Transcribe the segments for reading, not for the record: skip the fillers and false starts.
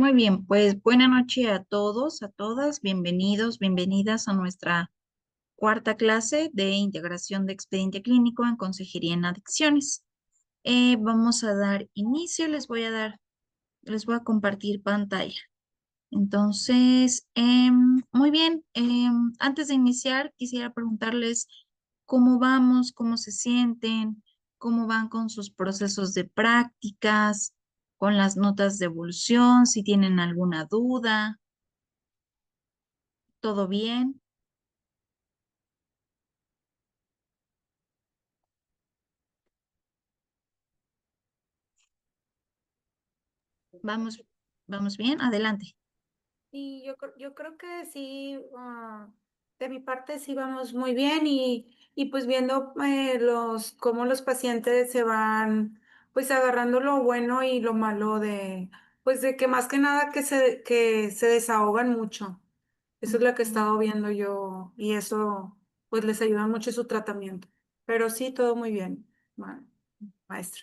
Muy bien, pues buena noche a todos, a todas. Bienvenidos, bienvenidas a nuestra cuarta clase de integración de expediente clínico en consejería en adicciones. Vamos a dar inicio, les voy a compartir pantalla. Entonces, muy bien, antes de iniciar, quisiera preguntarles cómo vamos, cómo se sienten, cómo van con sus procesos de prácticas, con las notas de evolución, si tienen alguna duda, ¿todo bien? ¿Vamos, vamos bien? Adelante. Y yo creo que sí, de mi parte sí vamos muy bien y pues viendo cómo los pacientes se van pues agarrando lo bueno y lo malo pues de que más que nada que se desahogan mucho. Eso es lo que he Ujú. estado viendo yo y eso pues les ayuda mucho su tratamiento. Pero sí, todo muy bien, maestra.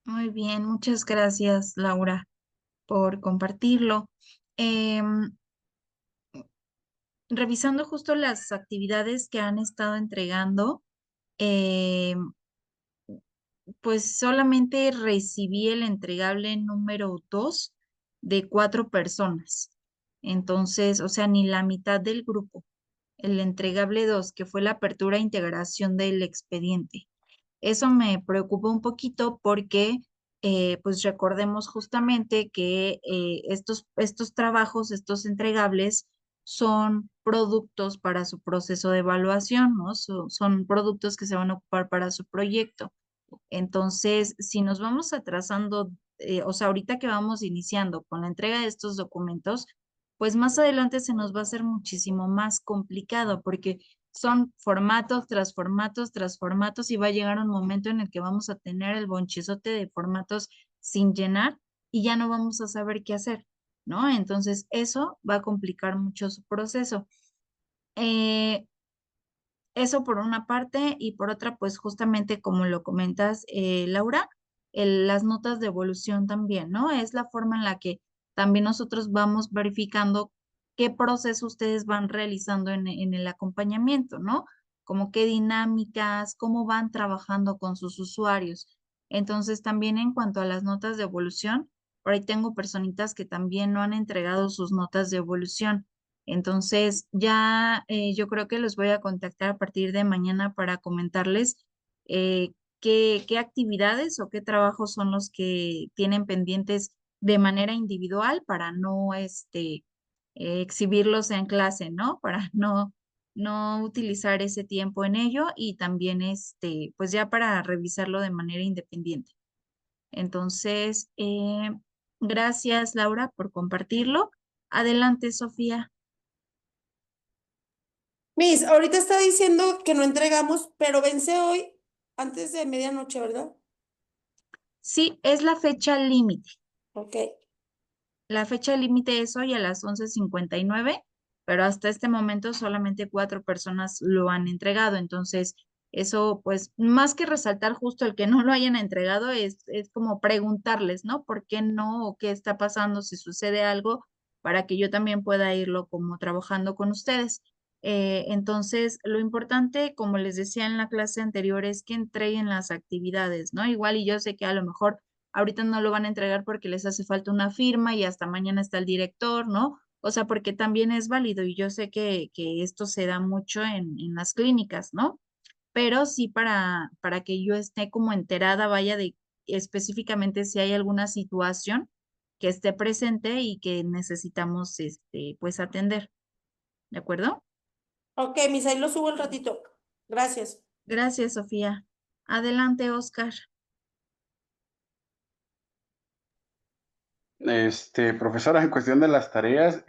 Muy bien, muchas gracias, Laura, por compartirlo. Em, Revisando justo las actividades que han estado entregando, pues solamente recibí el entregable número 2 de 4 personas. Entonces, o sea, ni la mitad del grupo. El entregable 2 que fue la apertura e integración del expediente. Eso me preocupa un poquito porque, pues recordemos justamente que estos trabajos, estos entregables, son productos para su proceso de evaluación, ¿no? Son productos que se van a ocupar para su proyecto. Entonces, si nos vamos atrasando, o sea, ahorita que vamos iniciando con la entrega de estos documentos, pues más adelante se nos va a hacer muchísimo más complicado porque son formatos tras formatos tras formatos y va a llegar un momento en el que vamos a tener el bonchezote de formatos sin llenar y ya no vamos a saber qué hacer, ¿no? Entonces, eso va a complicar mucho su proceso. Eh, Eso por una parte y por otra, pues justamente como lo comentas, Laura, las notas de evolución también, ¿no? Es la forma en la que también nosotros vamos verificando qué proceso ustedes van realizando en el acompañamiento, ¿no? Como qué dinámicas, cómo van trabajando con sus usuarios. Entonces, también en cuanto a las notas de evolución, por ahí tengo personitas que también no han entregado sus notas de evolución. Entonces, ya yo creo que los voy a contactar a partir de mañana para comentarles qué actividades o qué trabajos son los que tienen pendientes de manera individual para no exhibirlos en clase, ¿no? Para no utilizar ese tiempo en ello y también pues ya para revisarlo de manera independiente. Entonces, gracias, Laura, por compartirlo. Adelante, Sofía. Miss, ahorita está diciendo que no entregamos, pero vence hoy antes de medianoche, ¿verdad? Sí, es la fecha límite. Ok. La fecha límite es hoy a las 11:59, pero hasta este momento solamente 4 personas lo han entregado. Entonces, eso, pues, más que resaltar justo el que no lo hayan entregado, es como preguntarles, ¿no? ¿Por qué no? ¿O qué está pasando? Si sucede algo, para que yo también pueda irlo como trabajando con ustedes. Entonces, lo importante, como les decía en la clase anterior, es que entreguen las actividades, ¿no? Igual y yo sé que a lo mejor ahorita no lo van a entregar porque les hace falta una firma y hasta mañana está el director, ¿no? O sea, porque también es válido y yo sé que esto se da mucho en las clínicas, ¿no? Pero sí para que yo esté como enterada, vaya de específicamente si hay alguna situación que esté presente y que necesitamos, pues atender, ¿de acuerdo? Ok, Miss, ahí lo subo el ratito. Gracias. Gracias, Sofía. Adelante, Oscar. Profesora, en cuestión de las tareas,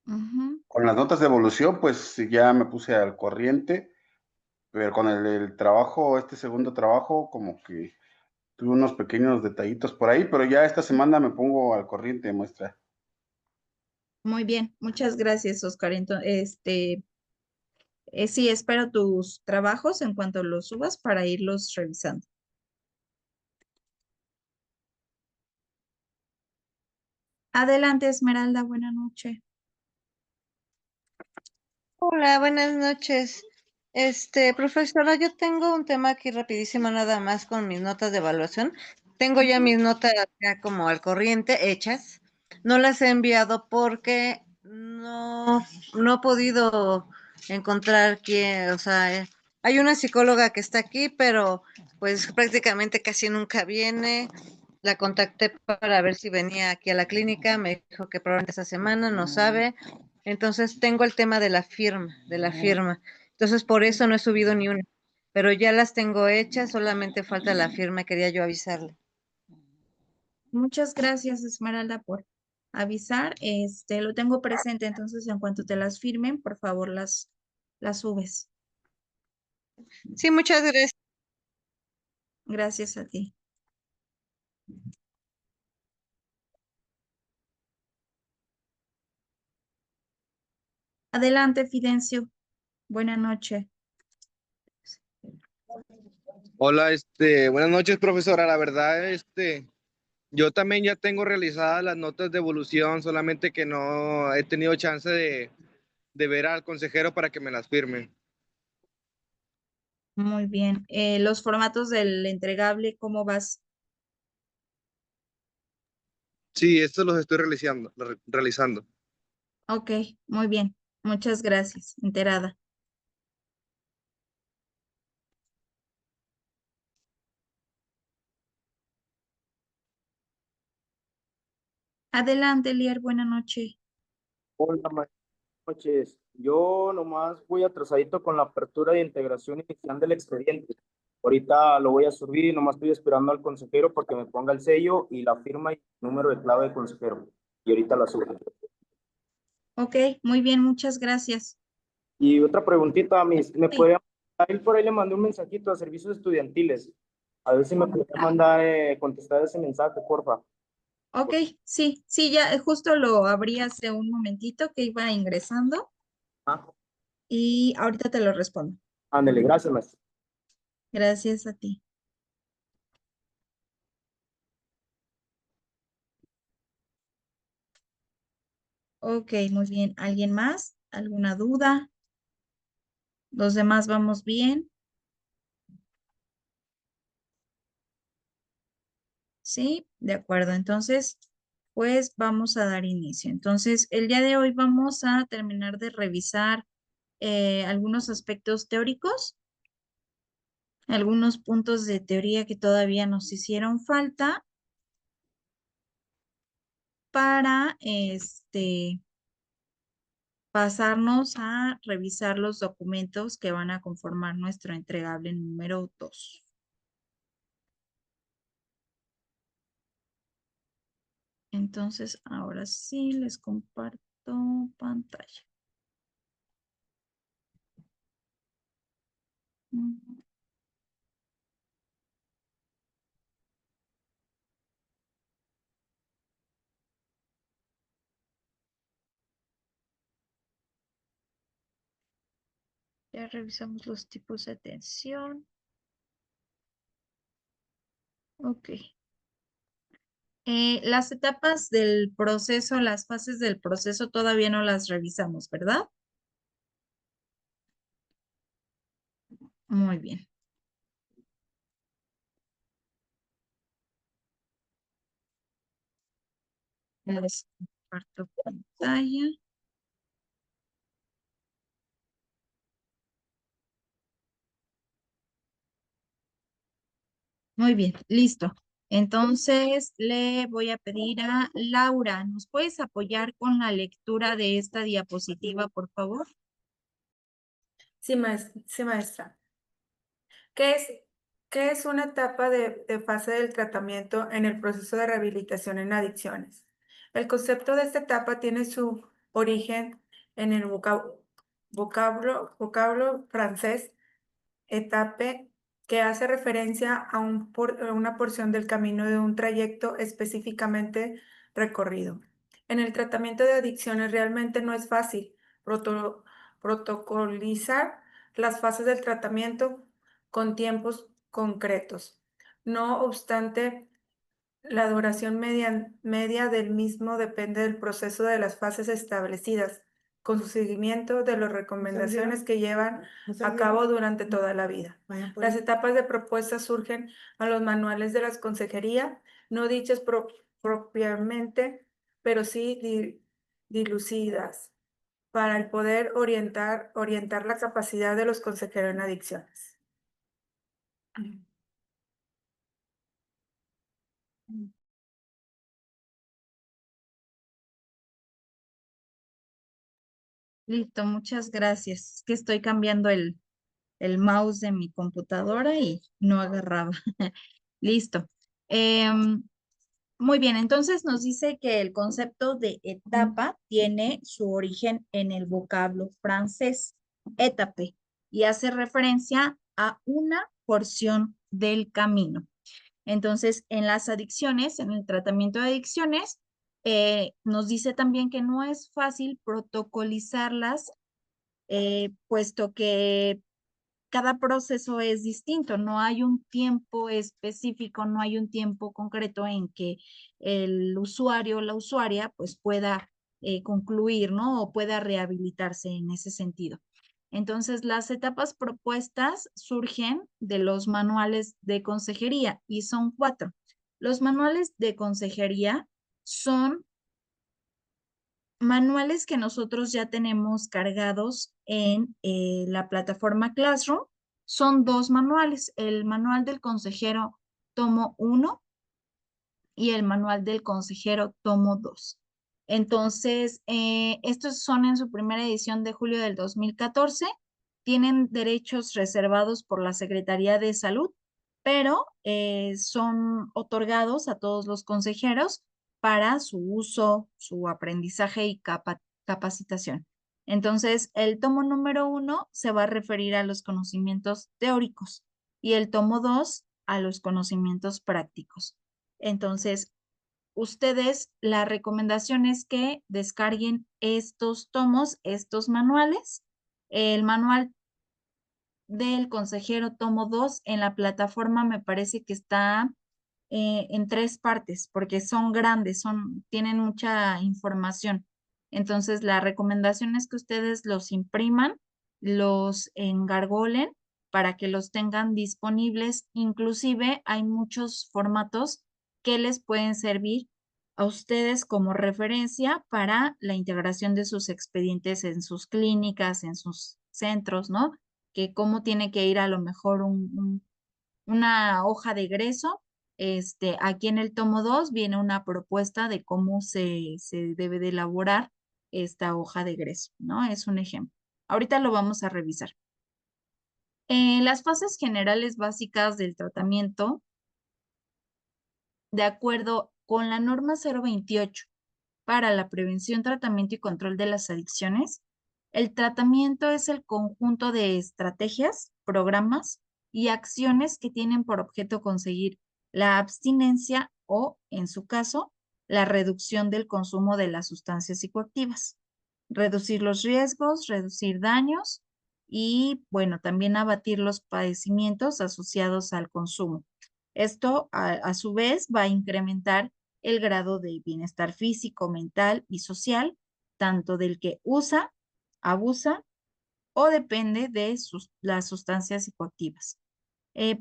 Ujú. con las notas de evolución, pues ya me puse al corriente, pero con el trabajo, este segundo trabajo, como que tuve unos pequeños detallitos por ahí, pero ya esta semana me pongo al corriente, muestra. Muy bien, muchas gracias, Oscar. Entonces, sí, espero tus trabajos en cuanto los subas para irlos revisando. Adelante, Esmeralda, buena noche. Hola, buenas noches. Profesora, yo tengo un tema aquí rapidísimo nada más con mis notas de evaluación. Tengo ya mis notas ya como al corriente hechas. No las he enviado porque no he podido encontrar quién, o sea, hay una psicóloga que está aquí, pero pues prácticamente casi nunca viene. La contacté para ver si venía aquí a la clínica, me dijo que probablemente esta semana, no sabe. Entonces tengo el tema de la firma. Entonces por eso no he subido ni una, pero ya las tengo hechas, solamente falta la firma, quería yo avisarle. Muchas gracias, Esmeralda, por avisar. Lo tengo presente, entonces en cuanto te las firmen, por favor, las subes. Sí, muchas gracias. Gracias a ti. Adelante, Fidencio. Buena noche. Hola, buenas noches, profesora. La verdad, yo también ya tengo realizadas las notas de evolución, solamente que no he tenido chance de ver al consejero para que me las firme. Muy bien. Los formatos del entregable, ¿cómo vas? Sí, estos los estoy realizando. Ok, muy bien. Muchas gracias. Enterada. Adelante, Lier. Buena noche. Hola, buenas noches. Yo nomás voy atrasadito con la apertura de integración inicial del expediente. Ahorita lo voy a subir y nomás estoy esperando al consejero para que me ponga el sello y la firma y número de clave de consejero. Y ahorita la subo. Ok, muy bien. Muchas gracias. Y otra preguntita, mis, ¿me Sí. puede a él por ahí le mandé un mensajito a servicios estudiantiles? A ver si me puede mandar, contestar ese mensaje, porfa. Ok, sí, sí, ya justo lo abrí hace un momentito que iba ingresando Ah, y ahorita te lo respondo. ándale, gracias, maestro. Gracias a ti. Ok, muy bien. ¿Alguien más? ¿Alguna duda? ¿Los demás vamos bien? Sí, de acuerdo. Entonces, pues vamos a dar inicio. Entonces, el día de hoy vamos a terminar de revisar algunos aspectos teóricos, algunos puntos de teoría que todavía nos hicieron falta para pasarnos a revisar los documentos que van a conformar nuestro entregable número 2. Entonces, ahora sí les comparto pantalla. Mm, Ya revisamos los tipos de atención. Ok. Las etapas del proceso, las fases del proceso todavía no las revisamos, ¿verdad? Muy bien. Les comparto pantalla. Muy bien, listo. Entonces le voy a pedir a Laura, ¿nos puedes apoyar con la lectura de esta diapositiva, por favor? Sí, maestra. ¿Qué es, qué es una etapa de fase del tratamiento en el proceso de rehabilitación en adicciones? El concepto de esta etapa tiene su origen en el vocablo francés etape, que hace referencia a una porción del camino de un trayecto específicamente recorrido. En el tratamiento de adicciones realmente no es fácil proto- protocolizar las fases del tratamiento con tiempos concretos. No obstante, La duración media del mismo depende del proceso de las fases establecidas, con su seguimiento de las recomendaciones que llevan a cabo durante toda la vida. Las etapas de propuesta surgen a los manuales de la consejería, no dichas propiamente, pero sí dilucidas, para el poder orientar la capacidad de los consejeros en adicciones. Listo, muchas gracias. Es que estoy cambiando el mouse de mi computadora y no agarraba. Listo. Muy bien, entonces nos dice que el concepto de etapa tiene su origen en el vocablo francés, étape, y hace referencia a una porción del camino. Entonces, en las adicciones, en el tratamiento de adicciones, nos dice también que no es fácil protocolizarlas, puesto que cada proceso es distinto, no hay un tiempo específico, no hay un tiempo concreto en que el usuario o la usuaria pues pueda concluir, ¿no? O pueda rehabilitarse en ese sentido. Entonces, las etapas propuestas surgen de los manuales de consejería y son 4. Los manuales de consejería son manuales que nosotros ya tenemos cargados en la plataforma Classroom. Son 2 manuales, el manual del consejero tomo 1 y el manual del consejero tomo 2. Entonces, estos son en su primera edición de julio del 2014. Tienen derechos reservados por la Secretaría de Salud, pero son otorgados a todos los consejeros para su uso, su aprendizaje y capacitación. Entonces, el tomo número 1 se va a referir a los conocimientos teóricos y el tomo 2 a los conocimientos prácticos. Entonces, ustedes, la recomendación es que descarguen estos tomos, estos manuales. El manual del consejero tomo 2 en la plataforma me parece que está en 3 partes porque son grandes, tienen mucha información. Entonces, la recomendación es que ustedes los impriman, los engargolen para que los tengan disponibles. Inclusive hay muchos formatos que les pueden servir a ustedes como referencia para la integración de sus expedientes en sus clínicas, en sus centros, ¿no? Que cómo tiene que ir a lo mejor una hoja de egreso. Aquí en el tomo 2 viene una propuesta de cómo se debe de elaborar esta hoja de egreso, ¿no? Es un ejemplo. Ahorita lo vamos a revisar. Las fases generales básicas del tratamiento, de acuerdo con la norma 028 para la prevención, tratamiento y control de las adicciones, el tratamiento es el conjunto de estrategias, programas y acciones que tienen por objeto conseguir la abstinencia o, en su caso, la reducción del consumo de las sustancias psicoactivas, reducir los riesgos, reducir daños y, bueno, también abatir los padecimientos asociados al consumo. Esto, a su vez, va a incrementar el grado de bienestar físico, mental y social, tanto del que usa, abusa o depende de las sustancias psicoactivas.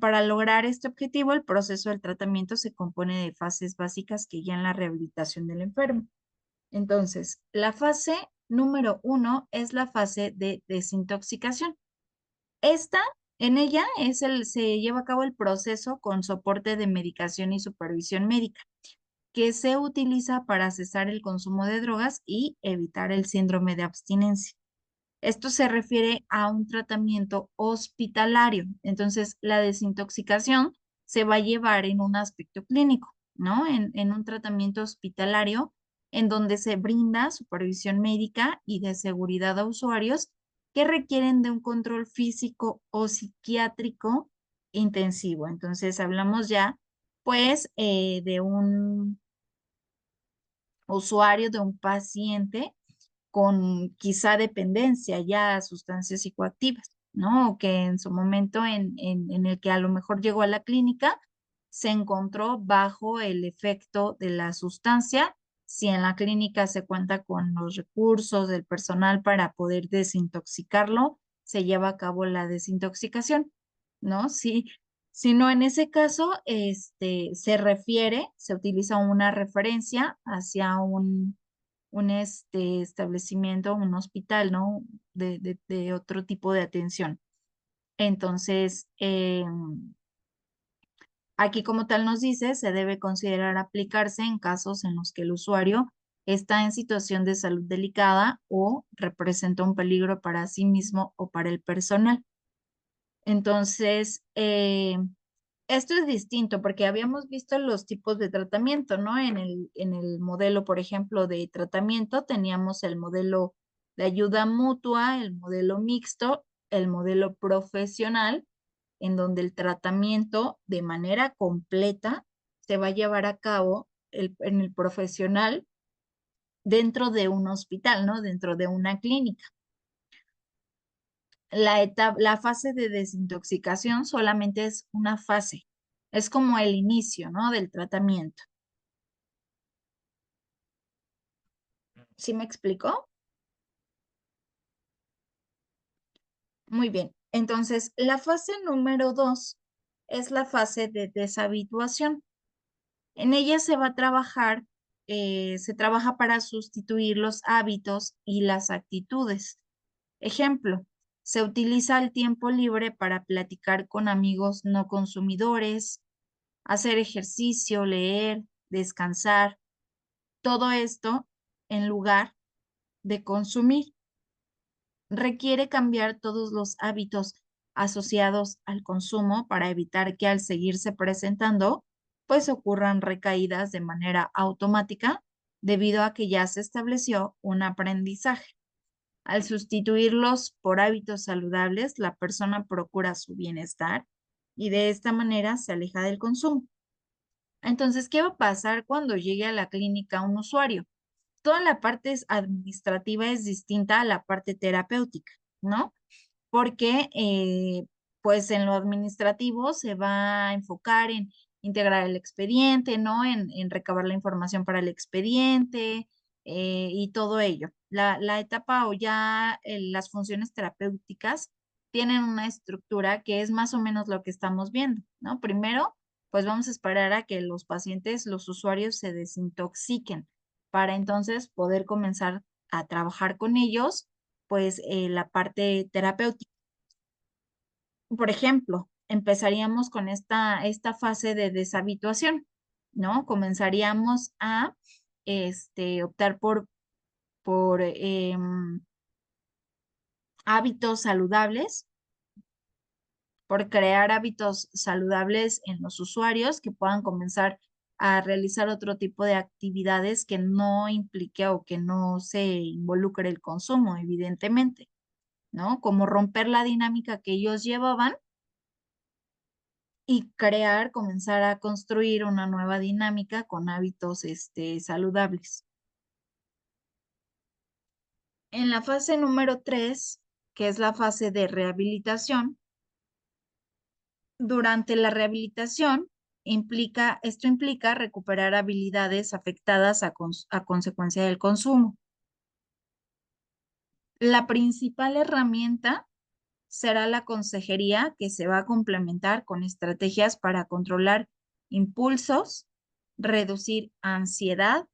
Para lograr este objetivo, el proceso del tratamiento se compone de fases básicas que guían la rehabilitación del enfermo. Entonces, la fase número 1 es la fase de desintoxicación. En ella se lleva a cabo el proceso con soporte de medicación y supervisión médica, que se utiliza para cesar el consumo de drogas y evitar el síndrome de abstinencia. Esto se refiere a un tratamiento hospitalario. Entonces, la desintoxicación se va a llevar en un aspecto clínico, ¿no? En un tratamiento hospitalario en donde se brinda supervisión médica y de seguridad a usuarios que requieren de un control físico o psiquiátrico intensivo. Entonces, hablamos ya, pues, de un usuario, de un paciente con quizá dependencia ya a sustancias psicoactivas, ¿no? O que en su momento en el que a lo mejor llegó a la clínica, se encontró bajo el efecto de la sustancia, si en la clínica se cuenta con los recursos del personal para poder desintoxicarlo, se lleva a cabo la desintoxicación, ¿no? Si no, en ese caso, se utiliza una referencia hacia un establecimiento, un hospital, ¿no? De otro tipo de atención. Entonces, aquí como tal nos dice, se debe considerar aplicarse en casos en los que el usuario está en situación de salud delicada o representa un peligro para sí mismo o para el personal. Entonces, esto es distinto porque habíamos visto los tipos de tratamiento, ¿no? En el modelo, por ejemplo, de tratamiento teníamos el modelo de ayuda mutua, el modelo mixto, el modelo profesional, en donde el tratamiento de manera completa se va a llevar a cabo en el profesional dentro de un hospital, ¿no? Dentro de una clínica. La fase de desintoxicación solamente es una fase, es como el inicio, ¿no? Del tratamiento. ¿Sí me explicó? Muy bien. Entonces, la fase número 2 es la fase de deshabituación. En ella se va a trabajar, se trabaja para sustituir los hábitos y las actitudes. Ejemplo, se utiliza el tiempo libre para platicar con amigos no consumidores, hacer ejercicio, leer, descansar, todo esto en lugar de consumir. Requiere cambiar todos los hábitos asociados al consumo para evitar que al seguirse presentando, pues ocurran recaídas de manera automática debido a que ya se estableció un aprendizaje. Al sustituirlos por hábitos saludables, la persona procura su bienestar y de esta manera se aleja del consumo. Entonces, ¿qué va a pasar cuando llegue a la clínica un usuario? Toda la parte administrativa es distinta a la parte terapéutica, ¿no? Porque pues en lo administrativo se va a enfocar en integrar el expediente, ¿no? En recabar la información para el expediente y todo ello. La etapa o ya las funciones terapéuticas tienen una estructura que es más o menos lo que estamos viendo, ¿no? Primero, pues vamos a esperar a que los pacientes, los usuarios se desintoxiquen para entonces poder comenzar a trabajar con ellos, pues la parte terapéutica. Por ejemplo, empezaríamos con esta fase de deshabituación, ¿no? Comenzaríamos a optar por hábitos saludables, por crear hábitos saludables en los usuarios que puedan comenzar a realizar otro tipo de actividades que no implique o que no se involucre el consumo, evidentemente, ¿no? Como romper la dinámica que ellos llevaban y crear, comenzar a construir una nueva dinámica con hábitos saludables. En la fase número 3, que es la fase de rehabilitación, durante la rehabilitación esto implica recuperar habilidades afectadas a consecuencia del consumo. La principal herramienta será la consejería, que se va a complementar con estrategias para controlar impulsos, reducir ansiedad,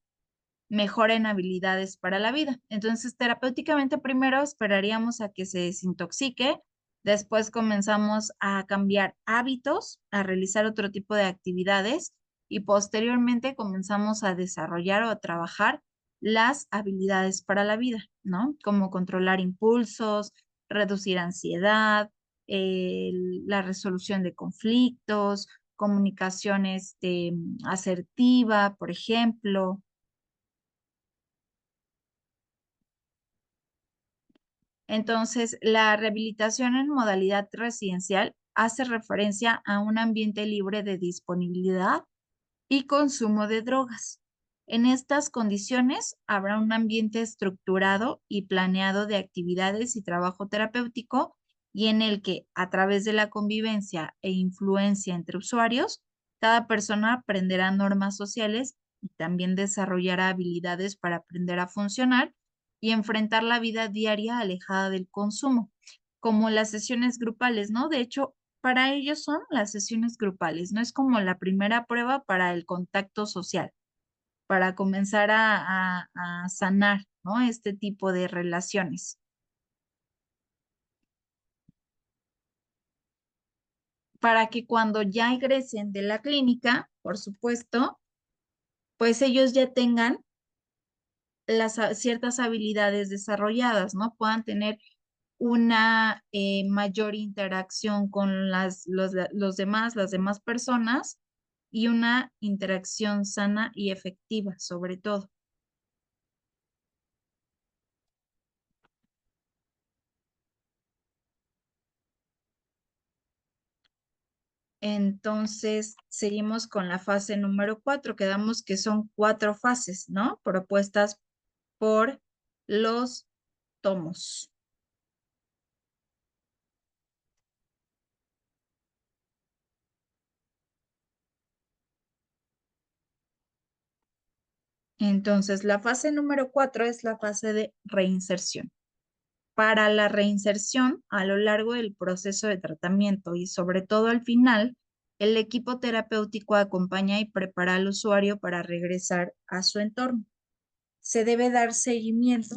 mejora en habilidades para la vida. Entonces, terapéuticamente primero esperaríamos a que se desintoxique, después comenzamos a cambiar hábitos, a realizar otro tipo de actividades y posteriormente comenzamos a desarrollar o a trabajar las habilidades para la vida, ¿no? Como controlar impulsos, reducir ansiedad, la resolución de conflictos, comunicación asertiva, por ejemplo. Entonces, la rehabilitación en modalidad residencial hace referencia a un ambiente libre de disponibilidad y consumo de drogas. En estas condiciones habrá un ambiente estructurado y planeado de actividades y trabajo terapéutico y en el que, a través de la convivencia e influencia entre usuarios, Cada persona aprenderá normas sociales y también desarrollará habilidades para aprender a funcionar y enfrentar la vida diaria alejada del consumo, como las sesiones grupales, ¿no? De hecho, para ellos son las sesiones grupales, no es como la primera prueba para el contacto social, para comenzar a sanar, ¿no? Este tipo de relaciones. Para que cuando ya egresen de la clínica, por supuesto, pues ellos ya tengan ciertas habilidades desarrolladas, ¿no? Puedan tener una mayor interacción con los demás, las demás personas y una interacción sana y efectiva, sobre todo. Entonces, seguimos con la fase número 4. Quedamos que son 4 fases, ¿no? Propuestas por los tomos. Entonces, la fase número 4 es la fase de reinserción. Para la reinserción, a lo largo del proceso de tratamiento y sobre todo al final, el equipo terapéutico acompaña y prepara al usuario para regresar a su entorno. Se debe dar seguimiento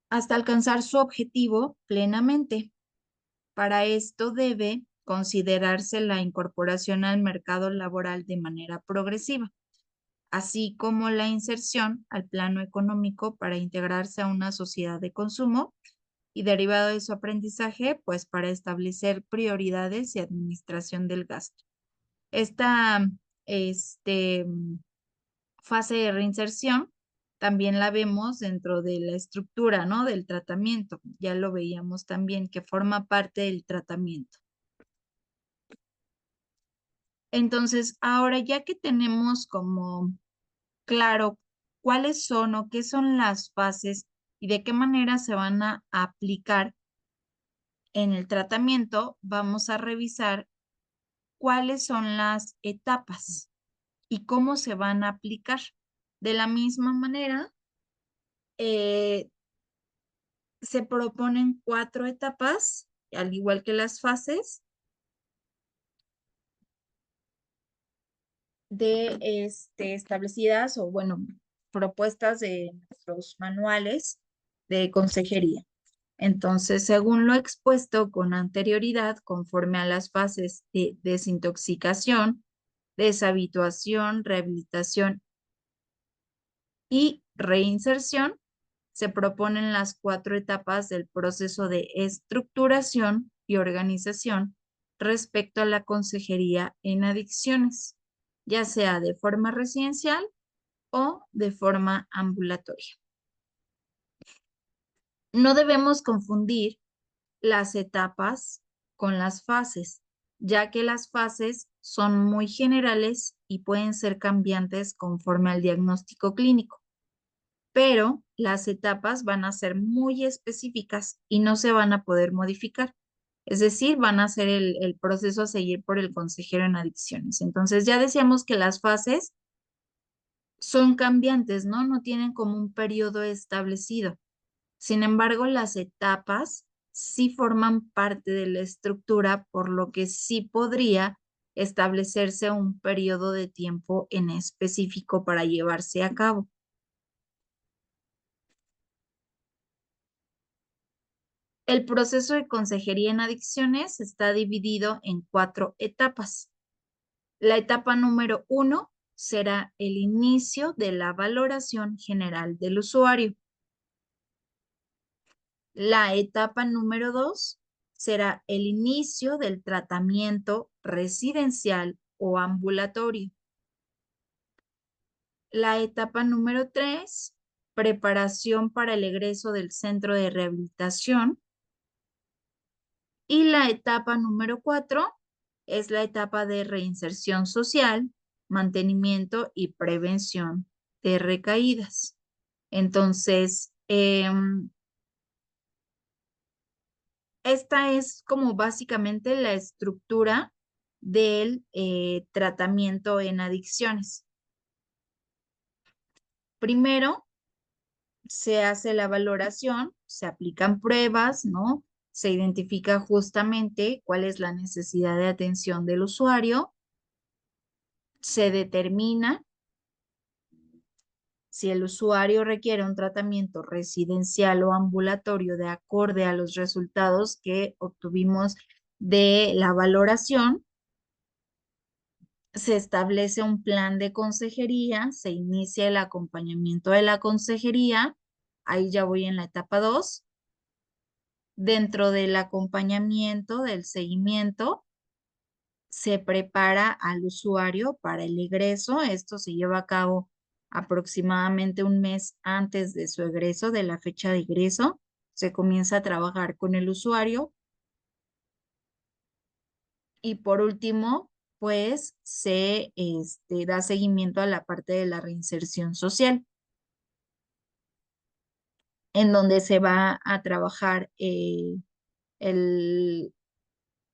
hasta alcanzar su objetivo plenamente. Para esto debe considerarse la incorporación al mercado laboral de manera progresiva, así como la inserción al plano económico para integrarse a una sociedad de consumo y derivado de su aprendizaje, pues para establecer prioridades y administración del gasto. Esta este, fase de reinserción también la vemos dentro de la estructura, ¿no? Del tratamiento. Ya lo veíamos también, que forma parte del tratamiento. Entonces, ahora ya que tenemos como claro cuáles son o qué son las fases y de qué manera se van a aplicar en el tratamiento, vamos a revisar cuáles son las etapas y cómo se van a aplicar. De la misma manera, eh, se proponen 4 etapas, al igual que las fases establecidas o, bueno, propuestas de nuestros manuales de consejería. Entonces, según lo expuesto con anterioridad, conforme a las fases de desintoxicación, deshabituación, rehabilitación y reinserción, se proponen las 4 etapas del proceso de estructuración y organización respecto a la consejería en adicciones, ya sea de forma residencial o de forma ambulatoria. No debemos confundir las etapas con las fases, ya que las fases son muy generales y pueden ser cambiantes conforme al diagnóstico clínico, pero las etapas van a ser muy específicas y no se van a poder modificar. Es decir, van a ser el proceso a seguir por el consejero en adicciones. Entonces, ya decíamos que las fases son cambiantes, ¿no? No tienen como un periodo establecido. Sin embargo, las etapas sí forman parte de la estructura, por lo que sí podría establecerse un periodo de tiempo en específico para llevarse a cabo. El proceso de consejería en adicciones está dividido en 4 etapas. La etapa número 1 será el inicio de la valoración general del usuario. La etapa número 2 será el inicio del tratamiento residencial o ambulatorio. La etapa número 3, preparación para el egreso del centro de rehabilitación. Y la etapa número 4 es la etapa de reinserción social, mantenimiento y prevención de recaídas. Entonces, esta es como básicamente la estructura del tratamiento en adicciones. Primero, se hace la valoración, se aplican pruebas, ¿no? Se identifica justamente cuál es la necesidad de atención del usuario, se determina si el usuario requiere un tratamiento residencial o ambulatorio de acorde a los resultados que obtuvimos de la valoración. Se establece un plan de consejería, se inicia el acompañamiento de la consejería, ahí ya voy en la etapa 2. Dentro del acompañamiento, del seguimiento, se prepara al usuario para el egreso. Esto se lleva a cabo aproximadamente un mes antes de su egreso, de la fecha de egreso. Se comienza a trabajar con el usuario. Y por último, pues se da seguimiento a la parte de la reinserción social, en donde se va a trabajar el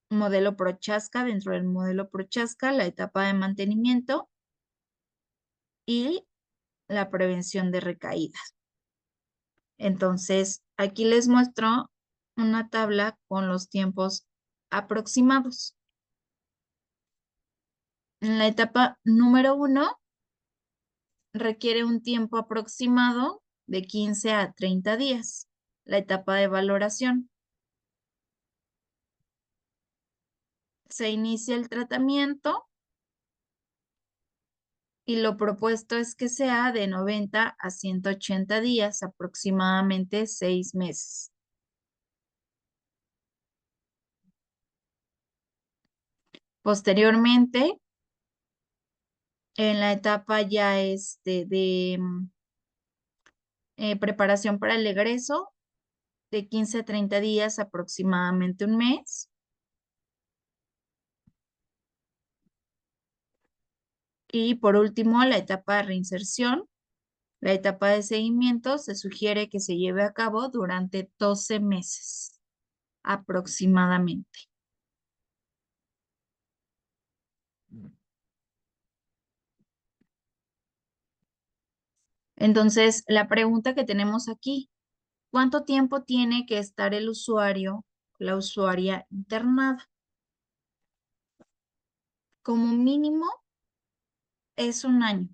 modelo Prochaska, dentro del modelo Prochaska, la etapa de mantenimiento y la prevención de recaídas. Entonces, aquí les muestro una tabla con los tiempos aproximados. En la etapa número 1, requiere un tiempo aproximado de 15 a 30 días, la etapa de valoración. Se inicia el tratamiento y lo propuesto es que sea de 90 a 180 días, aproximadamente 6 meses. Posteriormente, en la etapa ya de preparación para el egreso, de 15 a 30 días, aproximadamente un mes. Y por último, la etapa de reinserción. La etapa de seguimiento se sugiere que se lleve a cabo durante 12 meses aproximadamente. Entonces, la pregunta que tenemos aquí, ¿cuánto tiempo tiene que estar el usuario, la usuaria internada? Como mínimo es un año.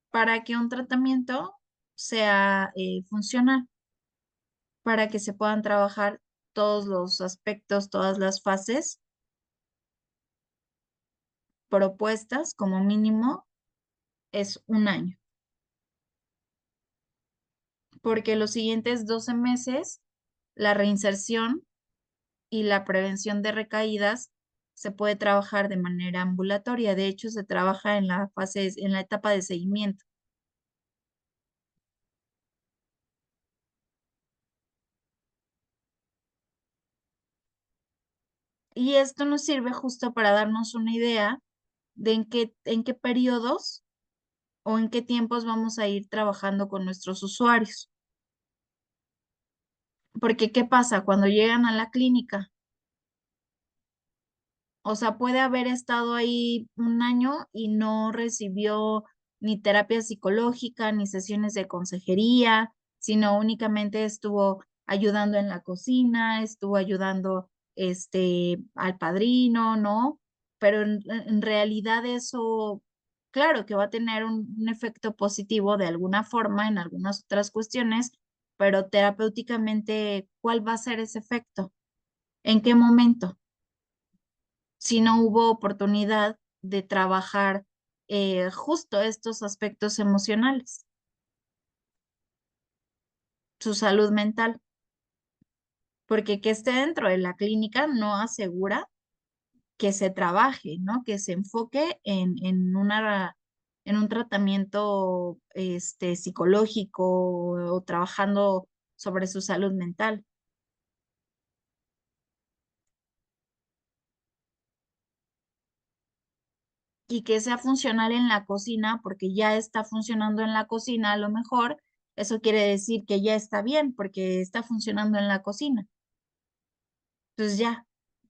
Para que un tratamiento sea funcional, para que se puedan trabajar todos los aspectos, todas las fases propuestas, como mínimo es un año. Porque los siguientes 12 meses, la reinserción y la prevención de recaídas se puede trabajar de manera ambulatoria. De hecho, se trabaja en la fase, en la etapa de seguimiento. Y esto nos sirve justo para darnos una idea de en qué periodos o en qué tiempos vamos a ir trabajando con nuestros usuarios. Porque, ¿qué pasa cuando llegan a la clínica? O sea, puede haber estado ahí un año y no recibió ni terapia psicológica, ni sesiones de consejería, sino únicamente estuvo ayudando en la cocina, estuvo ayudando al padrino, ¿no? Pero en realidad eso, claro que va a tener un efecto positivo de alguna forma en algunas otras cuestiones, pero terapéuticamente, ¿cuál va a ser ese efecto? ¿En qué momento? Si no hubo oportunidad de trabajar justo estos aspectos emocionales, su salud mental, porque que esté dentro de la clínica no asegura que se trabaje, ¿no? Que se enfoque en un tratamiento psicológico o trabajando sobre su salud mental. Y que sea funcional en la cocina, porque ya está funcionando en la cocina, a lo mejor eso quiere decir que ya está bien, porque está funcionando en la cocina. Entonces ya,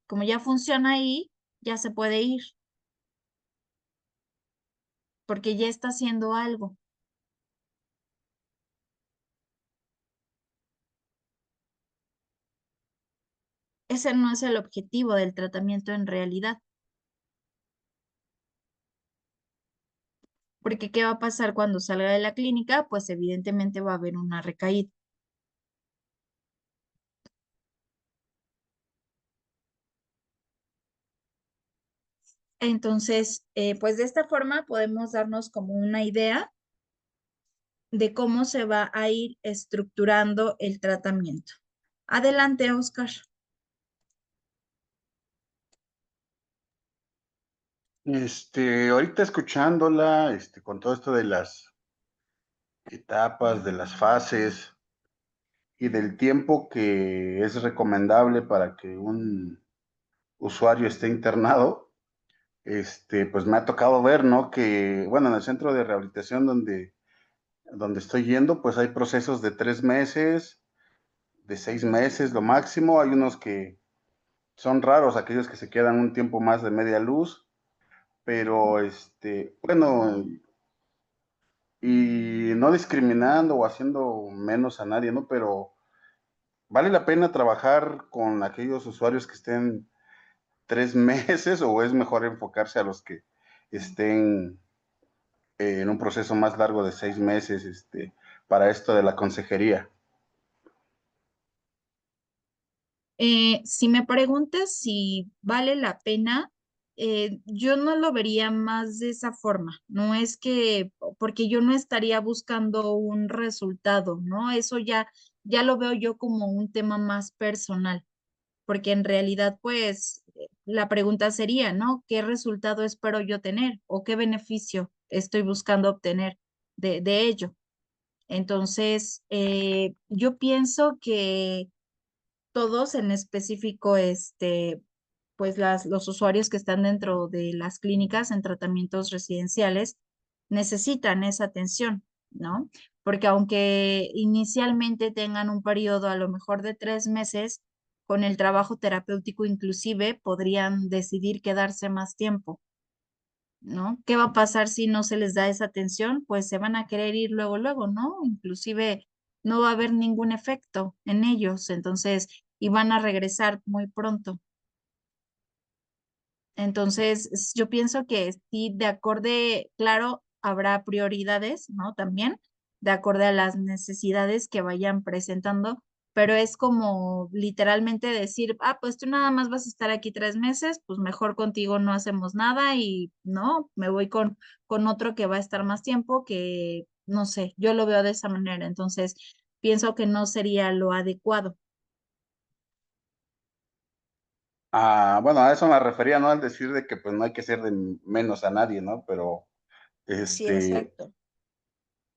como ya funciona ahí, ya se puede ir, porque ya está haciendo algo. Ese no es el objetivo del tratamiento en realidad, porque ¿qué va a pasar cuando salga de la clínica? Pues evidentemente va a haber una recaída. Entonces, pues de esta forma podemos darnos como una idea de cómo se va a ir estructurando el tratamiento. Adelante, Oscar. Ahorita escuchándola, con todo esto de las etapas, de las fases y del tiempo que es recomendable para que un usuario esté internado, pues me ha tocado ver, ¿no? Que, bueno, en el centro de rehabilitación donde estoy yendo, pues hay procesos de 3 meses, de 6 meses, lo máximo. Hay unos que son raros, aquellos que se quedan un tiempo más de media luz, pero, bueno, y no discriminando o haciendo menos a nadie, ¿no? Pero vale la pena trabajar con aquellos usuarios que estén 3 meses o es mejor enfocarse a los que estén en un proceso más largo de 6 meses, para esto de la consejería. Si me preguntas si vale la pena, yo no lo vería más de esa forma. No es que, porque yo no estaría buscando un resultado, ¿no? Eso ya lo veo yo como un tema más personal, porque en realidad, pues, la pregunta sería, ¿no? ¿Qué resultado espero yo tener o qué beneficio estoy buscando obtener de ello? Entonces, yo pienso que todos en específico, pues los usuarios que están dentro de las clínicas en tratamientos residenciales necesitan esa atención, ¿no? Porque aunque inicialmente tengan un periodo a lo mejor de 3 meses, con el trabajo terapéutico inclusive podrían decidir quedarse más tiempo, ¿no? ¿Qué va a pasar si no se les da esa atención? Pues se van a querer ir luego, luego, ¿no? Inclusive no va a haber ningún efecto en ellos, entonces, y van a regresar muy pronto. Entonces, yo pienso que sí, de acorde, claro, habrá prioridades, ¿no? También, de acorde a las necesidades que vayan presentando, pero es como literalmente decir, ah, pues tú nada más vas a estar aquí 3 meses, pues mejor contigo no hacemos nada y no, me voy con otro que va a estar más tiempo, que no sé, yo lo veo de esa manera, entonces pienso que no sería lo adecuado. Ah, bueno, a eso me refería, ¿no? Al decir de que pues no hay que ser de menos a nadie, ¿no? Pero, Sí, este, exacto.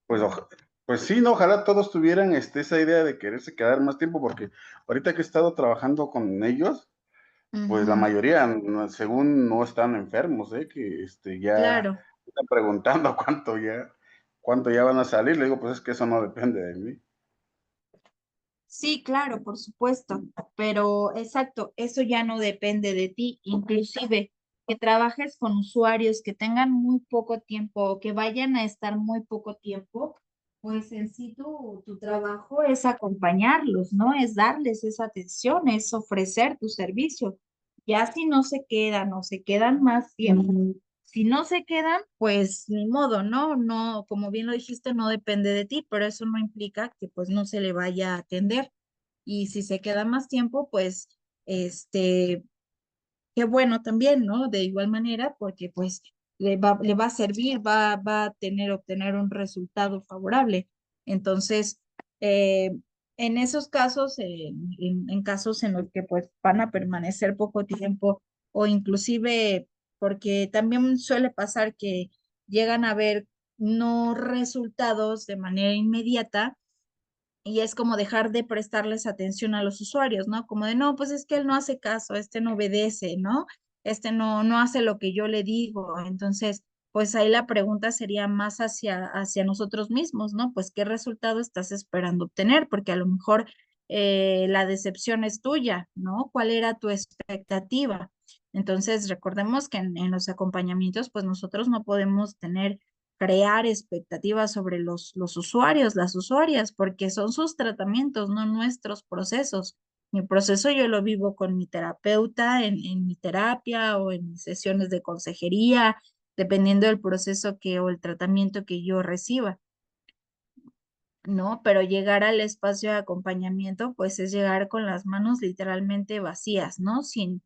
pues, pues sí, ¿no? Ojalá todos tuvieran, esa idea de quererse quedar más tiempo, porque ahorita que he estado trabajando con ellos, pues la Ujú, mayoría, según no están enfermos, ¿eh? Que, ya claro. están preguntando cuánto ya van a salir. Le digo, pues es que eso no depende de mí. Sí, claro, por supuesto, pero exacto, eso ya no depende de ti, inclusive que trabajes con usuarios que tengan muy poco tiempo o que vayan a estar muy poco tiempo, pues en sí tu trabajo es acompañarlos, ¿no? Es darles esa atención, es ofrecer tu servicio. Ya si no se quedan o se quedan más tiempo, si no se quedan, pues ni modo, ¿no? No, como bien lo dijiste, no depende de ti, pero eso no implica que pues no se le vaya a atender. Y si se queda más tiempo, pues, este, qué bueno también, ¿no? De igual manera, porque pues le va a servir, va a obtener un resultado favorable. Entonces, en esos casos, en casos en los que pues van a permanecer poco tiempo o inclusive porque también suele pasar que llegan a ver no resultados de manera inmediata y es como dejar de prestarles atención a los usuarios, ¿no? Como de, no, pues es que él no hace caso, este no obedece, ¿no? Este no hace lo que yo le digo. Entonces, pues ahí la pregunta sería más hacia nosotros mismos, ¿no? Pues, ¿qué resultado estás esperando obtener? Porque a lo mejor la decepción es tuya, ¿no? ¿Cuál era tu expectativa? Entonces, recordemos que en los acompañamientos, pues nosotros no podemos crear expectativas sobre los usuarios, las usuarias, porque son sus tratamientos, no nuestros procesos. Mi proceso yo lo vivo con mi terapeuta en mi terapia o en mis sesiones de consejería, dependiendo del proceso o el tratamiento que yo reciba, ¿no? Pero llegar al espacio de acompañamiento, pues es llegar con las manos literalmente vacías, ¿no? Sin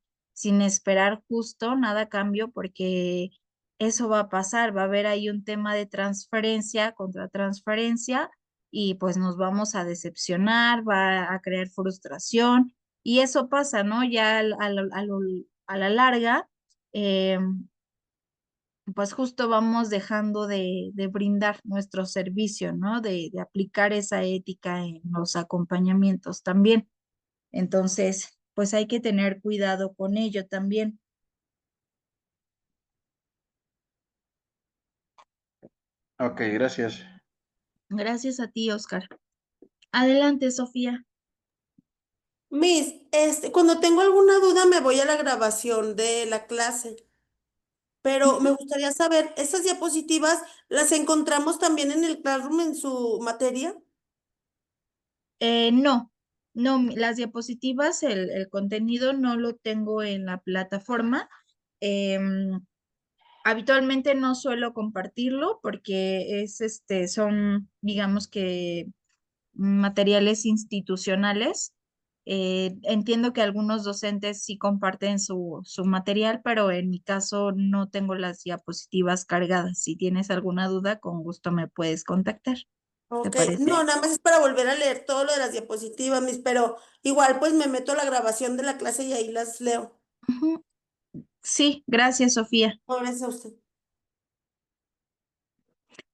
esperar justo nada a cambio, porque eso va a pasar, va a haber ahí un tema de transferencia contra transferencia y pues nos vamos a decepcionar, va a crear frustración y eso pasa, ¿no? Ya a la larga. Pues justo vamos dejando de brindar nuestro servicio, ¿no? De aplicar esa ética en los acompañamientos también. Entonces, pues hay que tener cuidado con ello también. Ok, gracias. Gracias a ti, Oscar. Adelante, Sofía. Miss, cuando tengo alguna duda me voy a la grabación de la clase, pero me Ujú. gustaría saber, ¿esas diapositivas las encontramos también en el Classroom en su materia? No, no, las diapositivas, el contenido no lo tengo en la plataforma. Em, Habitualmente no suelo compartirlo porque son, digamos que materiales institucionales. Entiendo que algunos docentes sí comparten su material, pero en mi caso no tengo las diapositivas cargadas. Si tienes alguna duda, con gusto me puedes contactar. ¿Te Ok, no, parece? nada más es para volver a leer todo lo de las diapositivas, Miss, pero igual pues me meto a la grabación de la clase y ahí las leo. Ujú. Sí, gracias, Sofía. No, gracias a usted.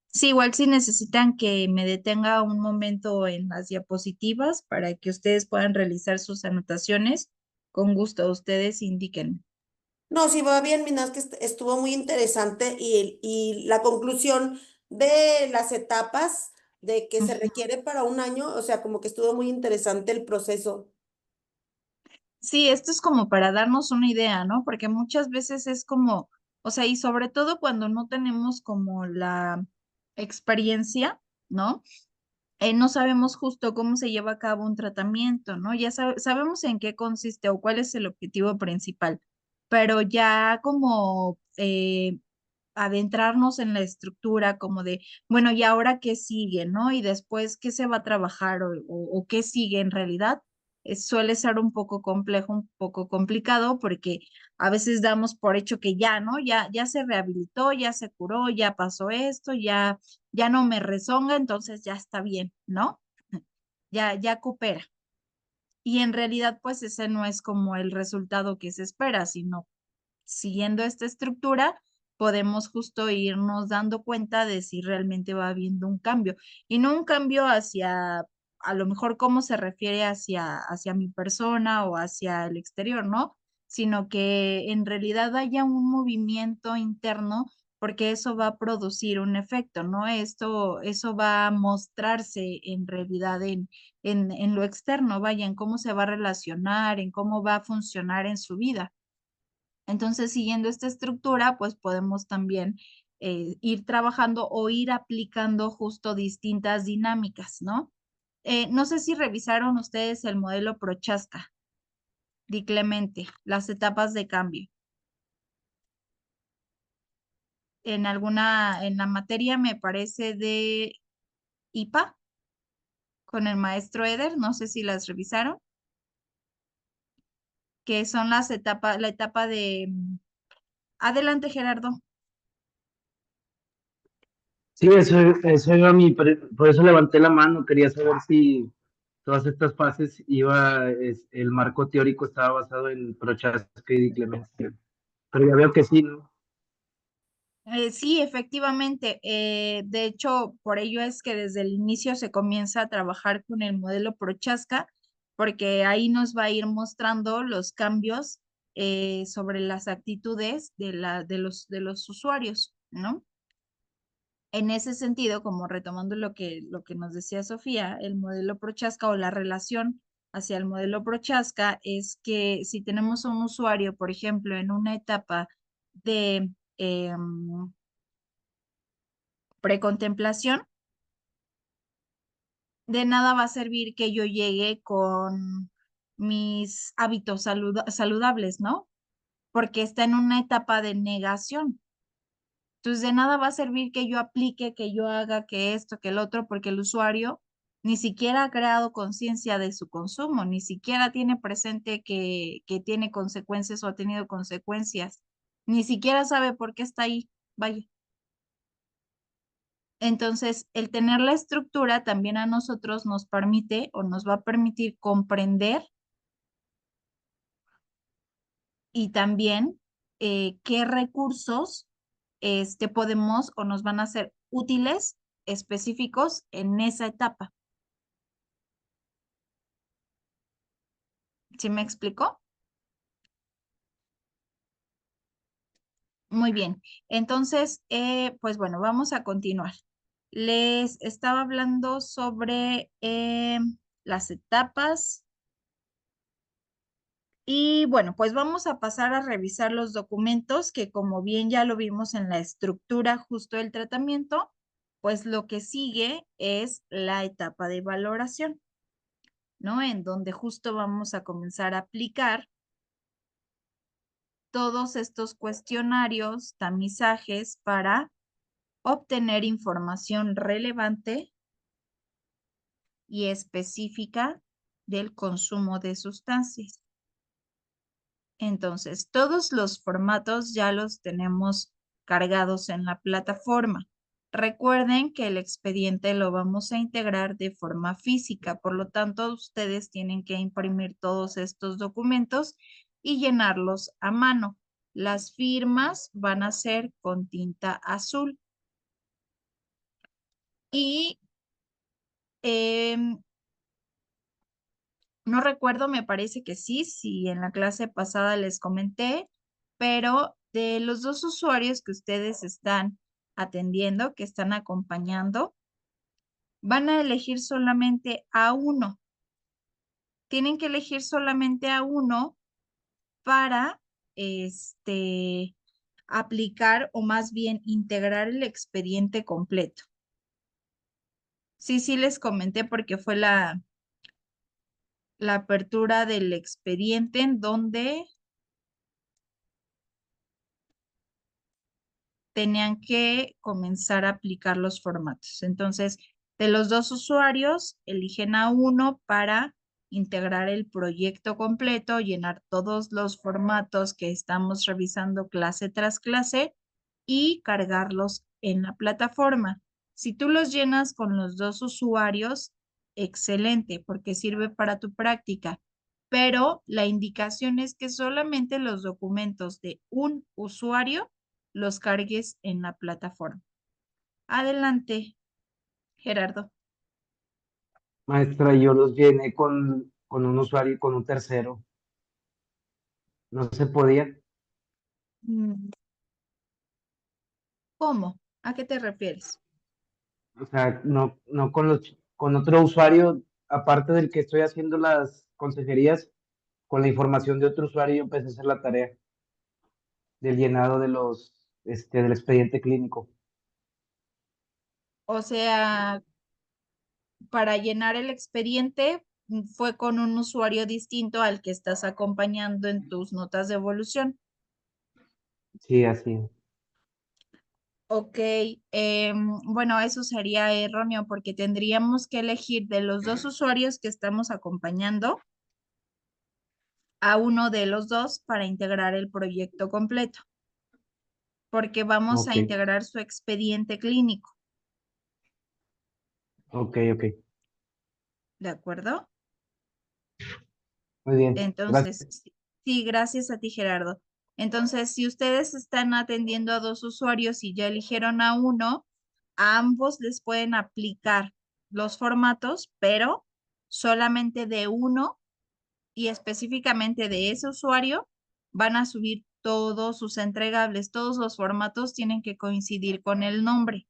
Sí, igual si necesitan que me detenga un momento en las diapositivas para que ustedes puedan realizar sus anotaciones, con gusto, ustedes indiquen. No, sí va bien, Minas, que estuvo muy interesante y la conclusión de las etapas de que se Ujú. requiere para un año, o sea, como que estuvo muy interesante el proceso. Sí, esto es como para darnos una idea, ¿no? Porque muchas veces es como, o sea, y sobre todo cuando no tenemos como la experiencia, ¿no? No sabemos justo cómo se lleva a cabo un tratamiento, ¿no? Ya sabemos en qué consiste o cuál es el objetivo principal, pero ya como adentrarnos en la estructura como de, bueno, ¿y ahora qué sigue, no? Y después, ¿qué se va a trabajar o qué sigue en realidad? Suele ser un poco complejo, un poco complicado, porque a veces damos por hecho que ya, ¿no? Ya se rehabilitó, ya se curó, ya pasó esto, ya no me rezonga, entonces ya está bien, ¿no? Ya coopera. Y en realidad, pues ese no es como el resultado que se espera, sino siguiendo esta estructura, podemos justo irnos dando cuenta de si realmente va habiendo un cambio. Y no un cambio hacia, a lo mejor, cómo se refiere hacia mi persona o hacia el exterior, ¿no? Sino que en realidad haya un movimiento interno, porque eso va a producir un efecto, ¿no? Eso va a mostrarse en realidad en lo externo, vaya, en cómo se va a relacionar, en cómo va a funcionar en su vida. Entonces, siguiendo esta estructura, pues podemos también ir trabajando o ir aplicando justo distintas dinámicas, ¿no? No sé si revisaron ustedes el modelo Prochaska, Di Clemente, las etapas de cambio. En la materia me parece de IPA con el maestro Eder, no sé si las revisaron, que son las etapas, la etapa de... Adelante, Gerardo. Sí, eso iba por eso levanté la mano, quería saber si todas estas fases el marco teórico estaba basado en Prochaska y Clemente, pero ya veo que sí, ¿no? Sí, efectivamente. De hecho, por ello es que desde el inicio se comienza a trabajar con el modelo Prochaska, porque ahí nos va a ir mostrando los cambios sobre las actitudes de los usuarios, ¿no? En ese sentido, como retomando lo que nos decía Sofía, el modelo Prochaska o la relación hacia el modelo Prochaska es que si tenemos a un usuario, por ejemplo, en una etapa de precontemplación, de nada va a servir que yo llegue con mis hábitos saludables, ¿no? Porque está en una etapa de negación. Entonces, de nada va a servir que yo aplique, que yo haga, que esto, que el otro, porque el usuario ni siquiera ha creado conciencia de su consumo, ni siquiera tiene presente que tiene consecuencias o ha tenido consecuencias, ni siquiera sabe por qué está ahí. Vaya. Entonces, el tener la estructura también a nosotros nos permite o nos va a permitir comprender y también qué recursos podemos o nos van a ser útiles específicos en esa etapa. ¿Sí me explicó? Muy bien. Entonces, pues bueno, vamos a continuar. Les estaba hablando sobre las etapas. Y bueno, pues vamos a pasar a revisar los documentos que como bien ya lo vimos en la estructura justo del tratamiento, pues lo que sigue es la etapa de valoración, ¿no? En donde justo vamos a comenzar a aplicar todos estos cuestionarios, tamizajes para obtener información relevante y específica del consumo de sustancias. Entonces, todos los formatos ya los tenemos cargados en la plataforma. Recuerden que el expediente lo vamos a integrar de forma física, por lo tanto, ustedes tienen que imprimir todos estos documentos y llenarlos a mano. Las firmas van a ser con tinta azul. Y no recuerdo, me parece que sí, si en la clase pasada les comenté, pero de los dos usuarios que ustedes están atendiendo, que están acompañando, van a elegir solamente a uno. Tienen que elegir solamente a uno para aplicar o más bien integrar el expediente completo. Sí, sí les comenté porque fue la apertura del expediente en donde tenían que comenzar a aplicar los formatos. Entonces, de los dos usuarios, eligen a uno para integrar el proyecto completo, llenar todos los formatos que estamos revisando clase tras clase y cargarlos en la plataforma. Si tú los llenas con los dos usuarios, excelente, porque sirve para tu práctica. Pero la indicación es que solamente los documentos de un usuario los cargues en la plataforma. Adelante, Gerardo. Maestra, yo los llené con un usuario y con un tercero. No se podía. ¿Cómo? ¿A qué te refieres? O sea, no con otro usuario, aparte del que estoy haciendo las consejerías, con la información de otro usuario, yo empecé a hacer la tarea del llenado de del expediente clínico. O sea, para llenar el expediente fue con un usuario distinto al que estás acompañando en tus notas de evolución. Sí, así es. Ok, bueno, eso sería erróneo porque tendríamos que elegir de los dos usuarios que estamos acompañando a uno de los dos para integrar el proyecto completo, porque vamos a Ok, integrar su expediente clínico, ok. ¿de acuerdo? Muy bien. Entonces, Gracias. sí, gracias a ti, Gerardo. Entonces, si ustedes están atendiendo a dos usuarios y ya eligieron a uno, a ambos les pueden aplicar los formatos, pero solamente de uno y específicamente de ese usuario van a subir todos sus entregables. Todos los formatos tienen que coincidir con el nombre.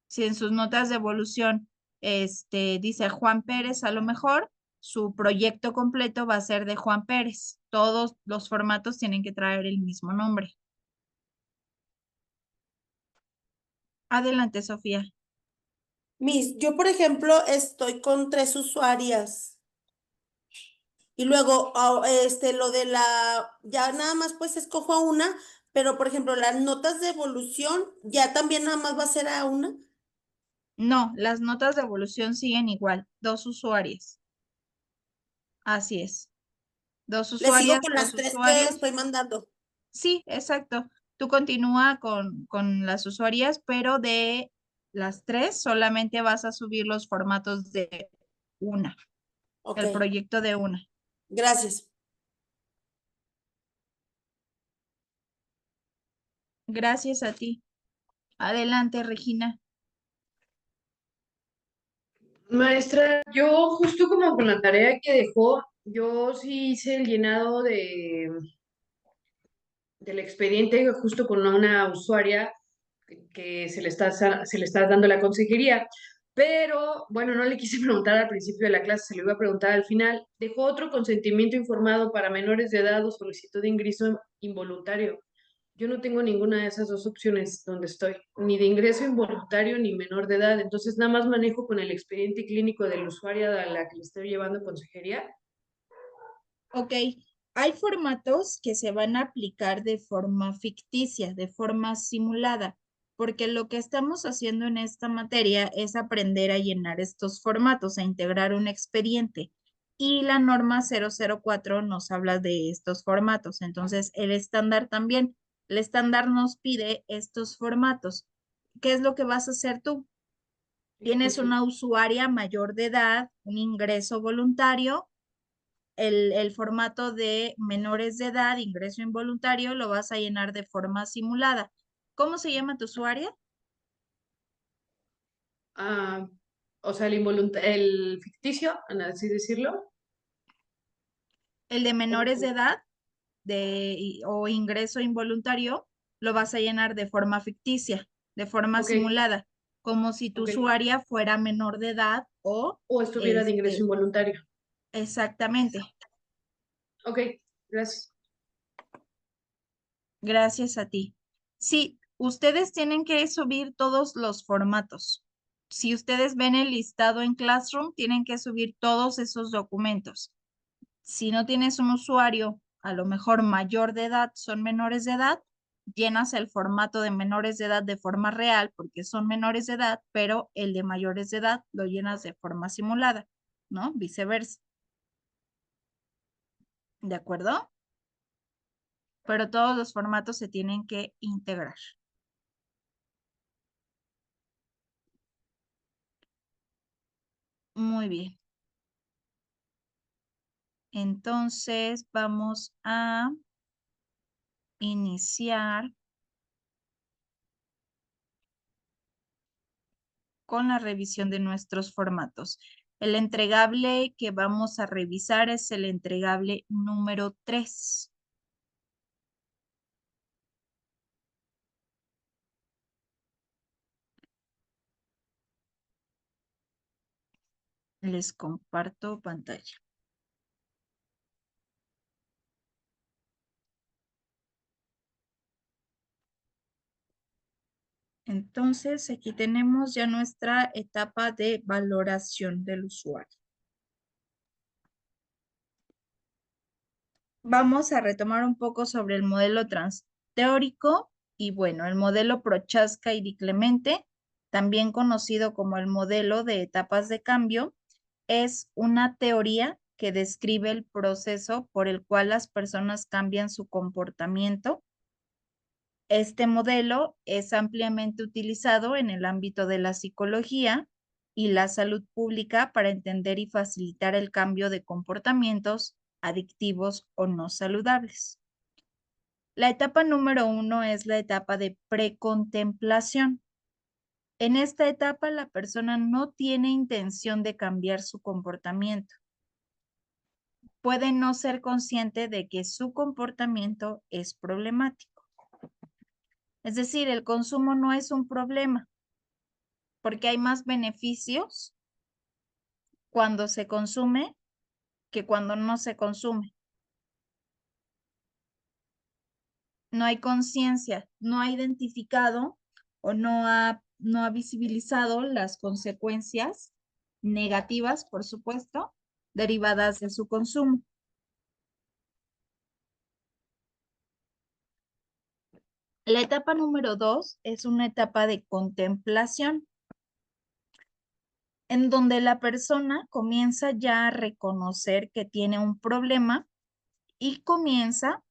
Si en sus notas de evolución dice Juan Pérez, a lo mejor su proyecto completo va a ser de Juan Pérez. Todos los formatos tienen que traer el mismo nombre. Adelante, Sofía. Miss, yo por ejemplo estoy con 3 usuarias. Y luego, lo de ya nada más pues escojo a una, pero por ejemplo, las notas de evolución, ya también nada más va a ser a una. No, las notas de evolución siguen igual. 2 usuarios. Así es. 2 Le sigo usuarias, con 2 las 3 que usuarios. estoy mandando. Sí, exacto. Tú continúa con las usuarias, pero de las 3 solamente vas a subir los formatos de una, Ok, el proyecto de una. gracias. Gracias a ti. Adelante, Regina. Maestra, yo justo como con la tarea que dejó, yo sí hice el llenado del expediente justo con una usuaria que se le está dando la consejería, pero bueno, no le quise preguntar al principio de la clase, se lo iba a preguntar al final. Dejó otro consentimiento informado para menores de edad o solicitud de ingreso involuntario. Yo no tengo ninguna de esas dos opciones donde estoy, ni de ingreso involuntario ni menor de edad. Entonces, nada más manejo con el expediente clínico del usuario a la que le estoy llevando consejería. Ok, hay formatos que se van a aplicar de forma ficticia, de forma simulada, porque lo que estamos haciendo en esta materia es aprender a llenar estos formatos, a integrar un expediente. Y la norma 004 nos habla de estos formatos. Entonces, el estándar también. El estándar nos pide estos formatos. ¿Qué es lo que vas a hacer tú? Tienes una usuaria mayor de edad, un ingreso voluntario, el formato de menores de edad, ingreso involuntario, lo vas a llenar de forma simulada. ¿Cómo se llama tu usuario? Ah, o sea, el ficticio, así decirlo. El de menores de edad o ingreso involuntario, lo vas a llenar de forma ficticia, de forma Ok, simulada, como si tu ok. usuaria fuera menor de edad o O estuviera de ingreso involuntario. exactamente. Ok, gracias. Gracias a ti. Sí, ustedes tienen que subir todos los formatos. Si ustedes ven el listado en Classroom, tienen que subir todos esos documentos. Si no tienes un usuario, a lo mejor mayor de edad, son menores de edad, llenas el formato de menores de edad de forma real porque son menores de edad, pero el de mayores de edad lo llenas de forma simulada, ¿no? Viceversa. ¿De acuerdo? Pero todos los formatos se tienen que integrar. Muy bien. Entonces vamos a iniciar con la revisión de nuestros formatos. El entregable que vamos a revisar es el entregable número 3. Les comparto pantalla. Entonces, aquí tenemos ya nuestra etapa de valoración del usuario. Vamos a retomar un poco sobre el modelo transteórico y bueno, el modelo Prochaska y Di Clemente, también conocido como el modelo de etapas de cambio, es una teoría que describe el proceso por el cual las personas cambian su comportamiento. Este modelo es ampliamente utilizado en el ámbito de la psicología y la salud pública para entender y facilitar el cambio de comportamientos adictivos o no saludables. La etapa número 1 es la etapa de precontemplación. En esta etapa, la persona no tiene intención de cambiar su comportamiento. Puede no ser consciente de que su comportamiento es problemático. Es decir, el consumo no es un problema, porque hay más beneficios cuando se consume que cuando no se consume. No hay conciencia, no ha identificado o no ha visibilizado las consecuencias negativas, por supuesto, derivadas de su consumo. La etapa número 2 es una etapa de contemplación, en donde la persona comienza ya a reconocer que tiene un problema y comienza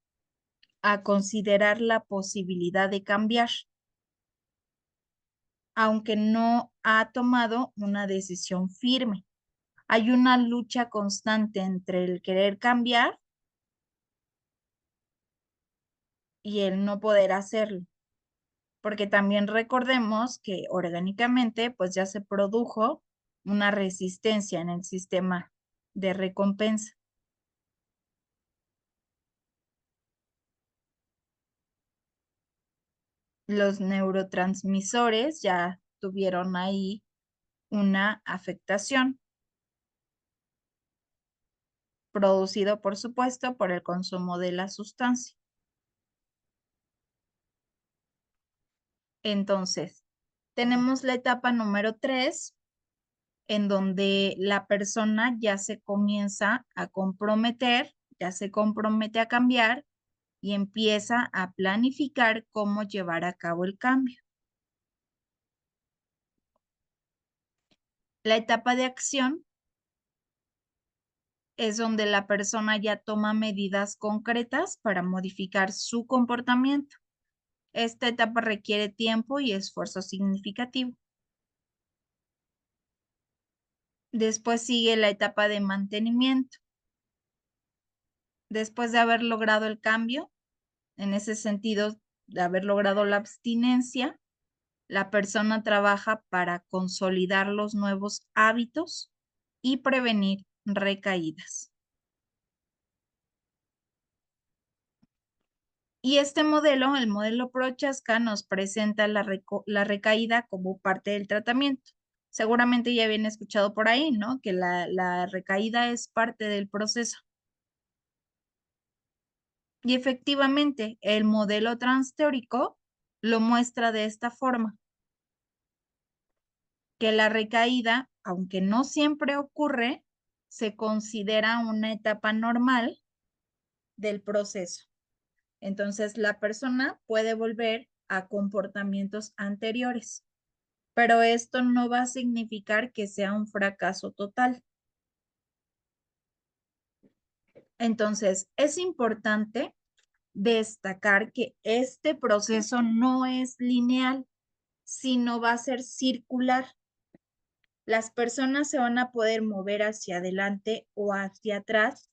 a considerar la posibilidad de cambiar, aunque no ha tomado una decisión firme. Hay una lucha constante entre el querer cambiar y el no poder hacerlo, porque también recordemos que orgánicamente pues ya se produjo una resistencia en el sistema de recompensa. Los neurotransmisores ya tuvieron ahí una afectación, producido por supuesto por el consumo de la sustancia. Entonces, tenemos la etapa número 3, en donde la persona ya se comienza a comprometer, ya se compromete a cambiar y empieza a planificar cómo llevar a cabo el cambio. La etapa de acción es donde la persona ya toma medidas concretas para modificar su comportamiento. Esta etapa requiere tiempo y esfuerzo significativo. Después sigue la etapa de mantenimiento. Después de haber logrado el cambio, en ese sentido, de haber logrado la abstinencia, la persona trabaja para consolidar los nuevos hábitos y prevenir recaídas. Y este modelo, el modelo Prochaska, nos presenta la recaída como parte del tratamiento. Seguramente ya habían escuchado por ahí, ¿no? Que la recaída es parte del proceso. Y efectivamente, el modelo transteórico lo muestra de esta forma, que la recaída, aunque no siempre ocurre, se considera una etapa normal del proceso. Entonces, la persona puede volver a comportamientos anteriores, pero esto no va a significar que sea un fracaso total. Entonces, es importante destacar que este proceso no es lineal, sino va a ser circular. Las personas se van a poder mover hacia adelante o hacia atrás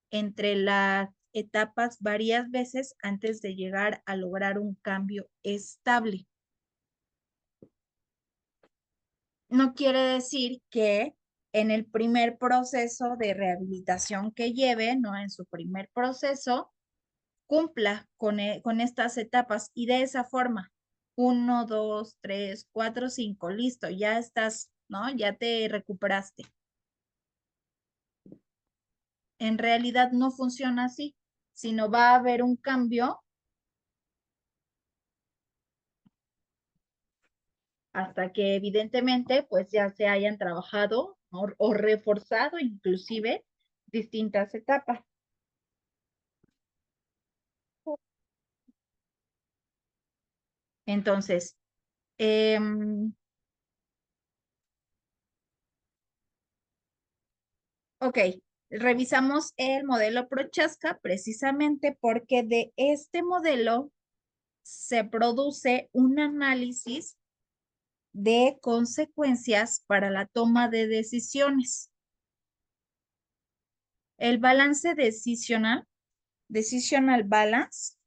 entre las etapas varias veces antes de llegar a lograr un cambio estable. No quiere decir que en el primer proceso de rehabilitación que lleve, ¿no? En su primer proceso, cumpla con estas etapas y de esa forma, 1, 2, 3, 4, 5, listo, ya estás, ¿no? Ya te recuperaste. En realidad no funciona así, sino va a haber un cambio hasta que evidentemente pues ya se hayan trabajado o reforzado inclusive distintas etapas. Entonces, ok, revisamos el modelo Prochaska precisamente porque de este modelo se produce un análisis de consecuencias para la toma de decisiones. El balance decisional balance,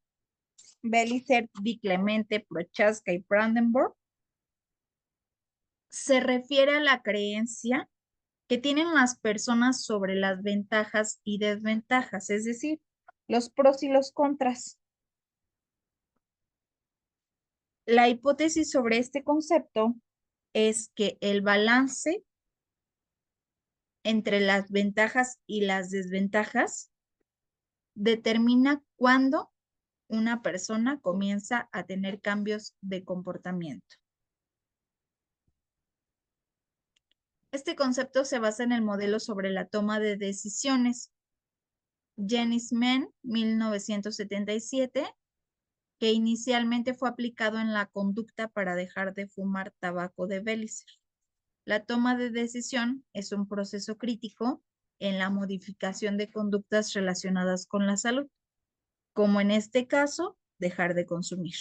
Bellicer, Di Clemente, Prochaska y Brandenburg, se refiere a la creencia que tienen las personas sobre las ventajas y desventajas, es decir, los pros y los contras. La hipótesis sobre este concepto es que el balance entre las ventajas y las desventajas determina cuándo una persona comienza a tener cambios de comportamiento. Este concepto se basa en el modelo sobre la toma de decisiones Jennings-Menn, 1977, que inicialmente fue aplicado en la conducta para dejar de fumar tabaco de Bellizer. La toma de decisión es un proceso crítico en la modificación de conductas relacionadas con la salud, como en este caso, dejar de consumir.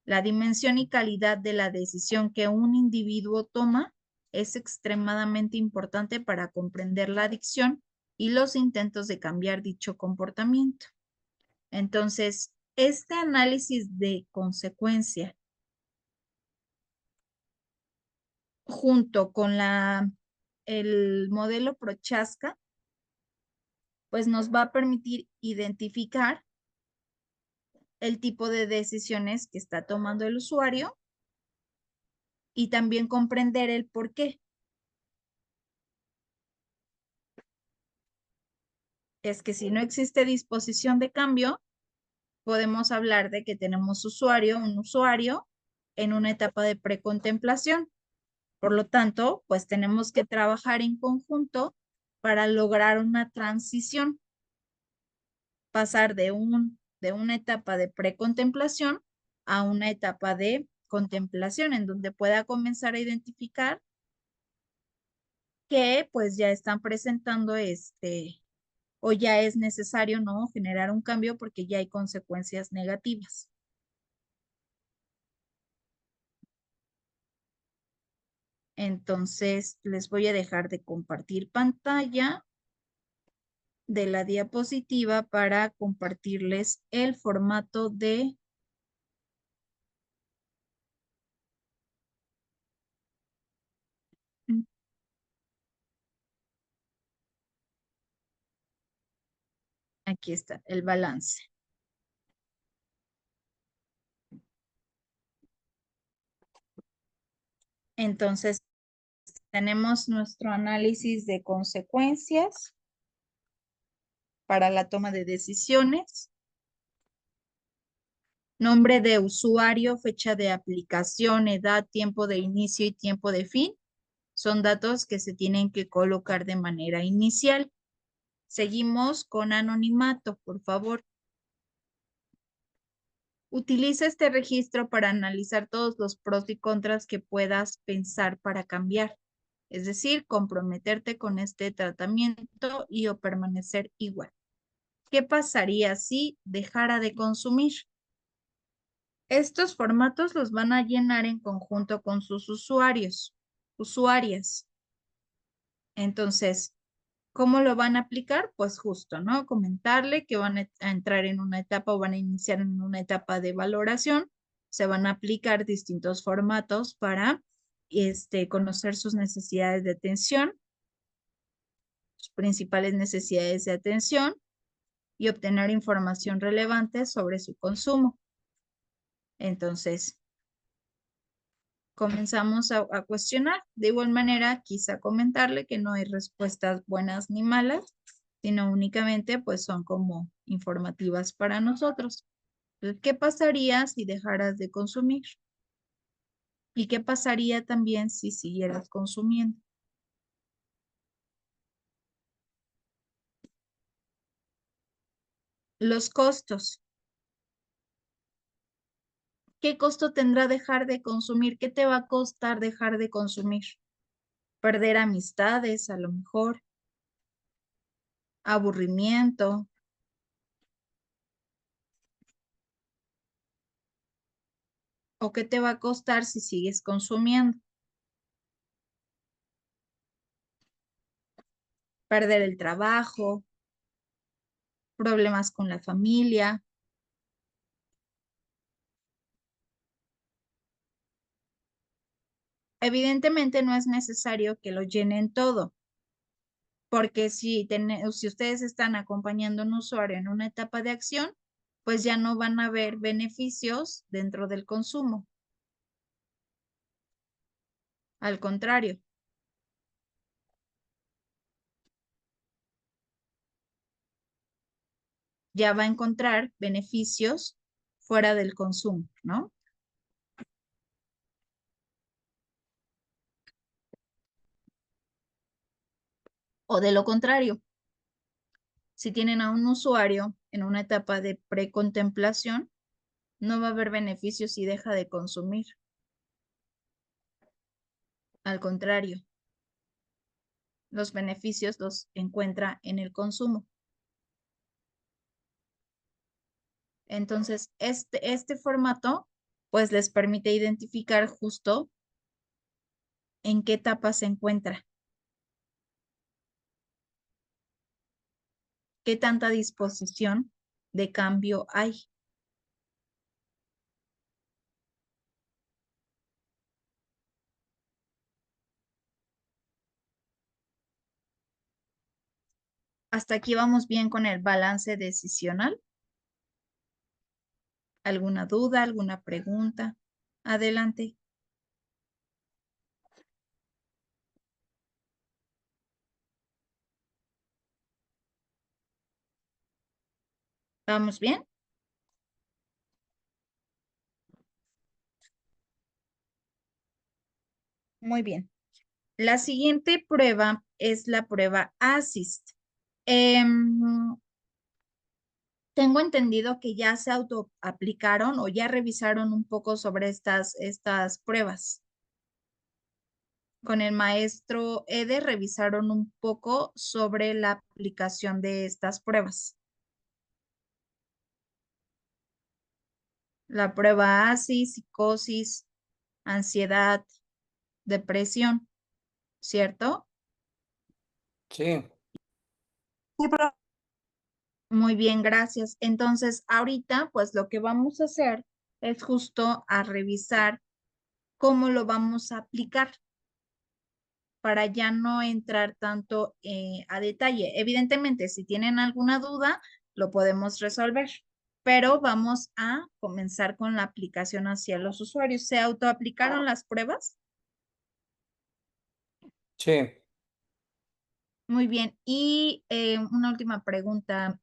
La dimensión y calidad de la decisión que un individuo toma es extremadamente importante para comprender la adicción y los intentos de cambiar dicho comportamiento. Entonces, este análisis de consecuencia junto con el modelo Prochaska, pues nos va a permitir identificar el tipo de decisiones que está tomando el usuario y también comprender el por qué. Es que si no existe disposición de cambio, podemos hablar de que tenemos un usuario en una etapa de precontemplación. Por lo tanto, pues tenemos que trabajar en conjunto para lograr una transición, pasar de una etapa de precontemplación a una etapa de contemplación, en donde pueda comenzar a identificar que pues ya están presentando o ya es necesario, ¿no?, generar un cambio porque ya hay consecuencias negativas. Entonces, les voy a dejar de compartir pantalla de la diapositiva para compartirles el formato de... Aquí está, el balance. Entonces, tenemos nuestro análisis de consecuencias para la toma de decisiones. Nombre de usuario, fecha de aplicación, edad, tiempo de inicio y tiempo de fin. Son datos que se tienen que colocar de manera inicial. Seguimos con anonimato, por favor. Utiliza este registro para analizar todos los pros y contras que puedas pensar para cambiar. Es decir, comprometerte con este tratamiento y o permanecer igual. ¿Qué pasaría si dejara de consumir? Estos formatos los van a llenar en conjunto con sus usuarias. Entonces, ¿cómo lo van a aplicar? Pues justo, ¿no? Comentarle que van a entrar en una etapa o van a iniciar en una etapa de valoración. Se van a aplicar distintos formatos para conocer sus necesidades de atención, sus principales necesidades de atención y obtener información relevante sobre su consumo. Entonces, comenzamos a cuestionar. De igual manera, quizá comentarle que no hay respuestas buenas ni malas, sino únicamente pues son como informativas para nosotros. Entonces, ¿qué pasaría si dejaras de consumir? ¿Y qué pasaría también si siguieras consumiendo? Los costos. ¿Qué costo tendrá dejar de consumir? ¿Qué te va a costar dejar de consumir? Perder amistades, a lo mejor. Aburrimiento. ¿O qué te va a costar si sigues consumiendo? Perder el trabajo, problemas con la familia. Evidentemente no es necesario que lo llenen todo, porque si ustedes están acompañando a un usuario en una etapa de acción, pues ya no van a ver beneficios dentro del consumo. Al contrario. ya va a encontrar beneficios fuera del consumo, ¿no? O de lo contrario, si tienen a un usuario en una etapa de precontemplación, no va a haber beneficios si deja de consumir. Al contrario, los beneficios los encuentra en el consumo. Entonces, este formato, pues les permite identificar justo en qué etapa se encuentra, qué tanta disposición de cambio hay. Hasta aquí vamos bien con el balance decisional. ¿Alguna duda, alguna pregunta? Adelante. ¿Vamos bien? Muy bien. La siguiente prueba es la prueba ASIST. Tengo entendido que ya se autoaplicaron o ya revisaron un poco sobre estas pruebas. Con el maestro Eder revisaron un poco sobre la aplicación de estas pruebas. La prueba ASIS, psicosis, ansiedad, depresión, ¿cierto? Sí. Muy bien, gracias. Entonces, ahorita, pues lo que vamos a hacer es justo a revisar cómo lo vamos a aplicar para ya no entrar tanto a detalle. Evidentemente, si tienen alguna duda, lo podemos resolver, pero vamos a comenzar con la aplicación hacia los usuarios. ¿Se autoaplicaron las pruebas? Sí. Muy bien. Y una última pregunta.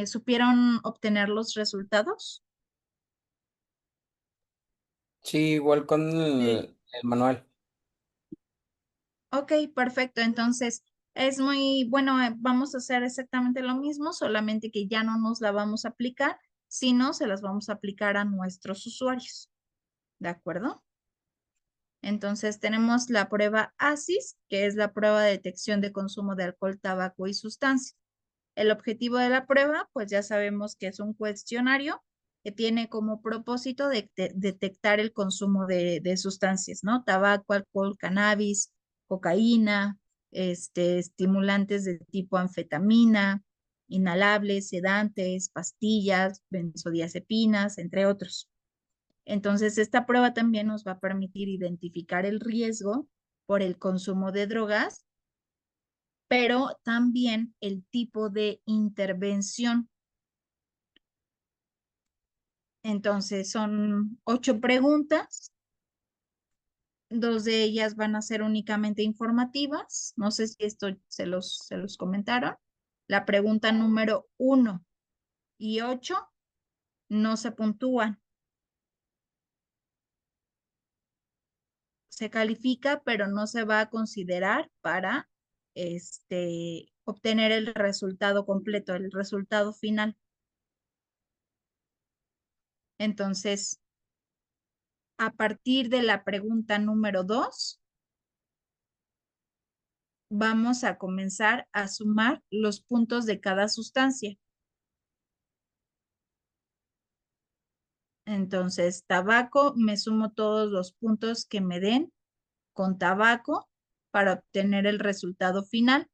¿Supieron obtener los resultados? Sí, igual con el manual. Ok, perfecto. Entonces, es muy bueno, vamos a hacer exactamente lo mismo, solamente que ya no nos la vamos a aplicar, sino se las vamos a aplicar a nuestros usuarios. ¿De acuerdo? Entonces, tenemos la prueba ASIS, que es la prueba de detección de consumo de alcohol, tabaco y sustancias. El objetivo de la prueba, pues ya sabemos que es un cuestionario que tiene como propósito detectar el consumo de sustancias, ¿no? Tabaco, alcohol, cannabis, cocaína, estimulantes de tipo anfetamina, inhalables, sedantes, pastillas, benzodiazepinas, entre otros. Entonces, esta prueba también nos va a permitir identificar el riesgo por el consumo de drogas, pero también el tipo de intervención. Entonces, son 8 preguntas. 2 de ellas van a ser únicamente informativas. No sé si esto se los comentaron. La pregunta número 1 y 8 no se puntúan. Se califica, pero no se va a considerar para obtener el resultado completo, el resultado final. Entonces, a partir de la pregunta número 2, vamos a comenzar a sumar los puntos de cada sustancia. Entonces, tabaco, me sumo todos los puntos que me den con tabaco para obtener el resultado final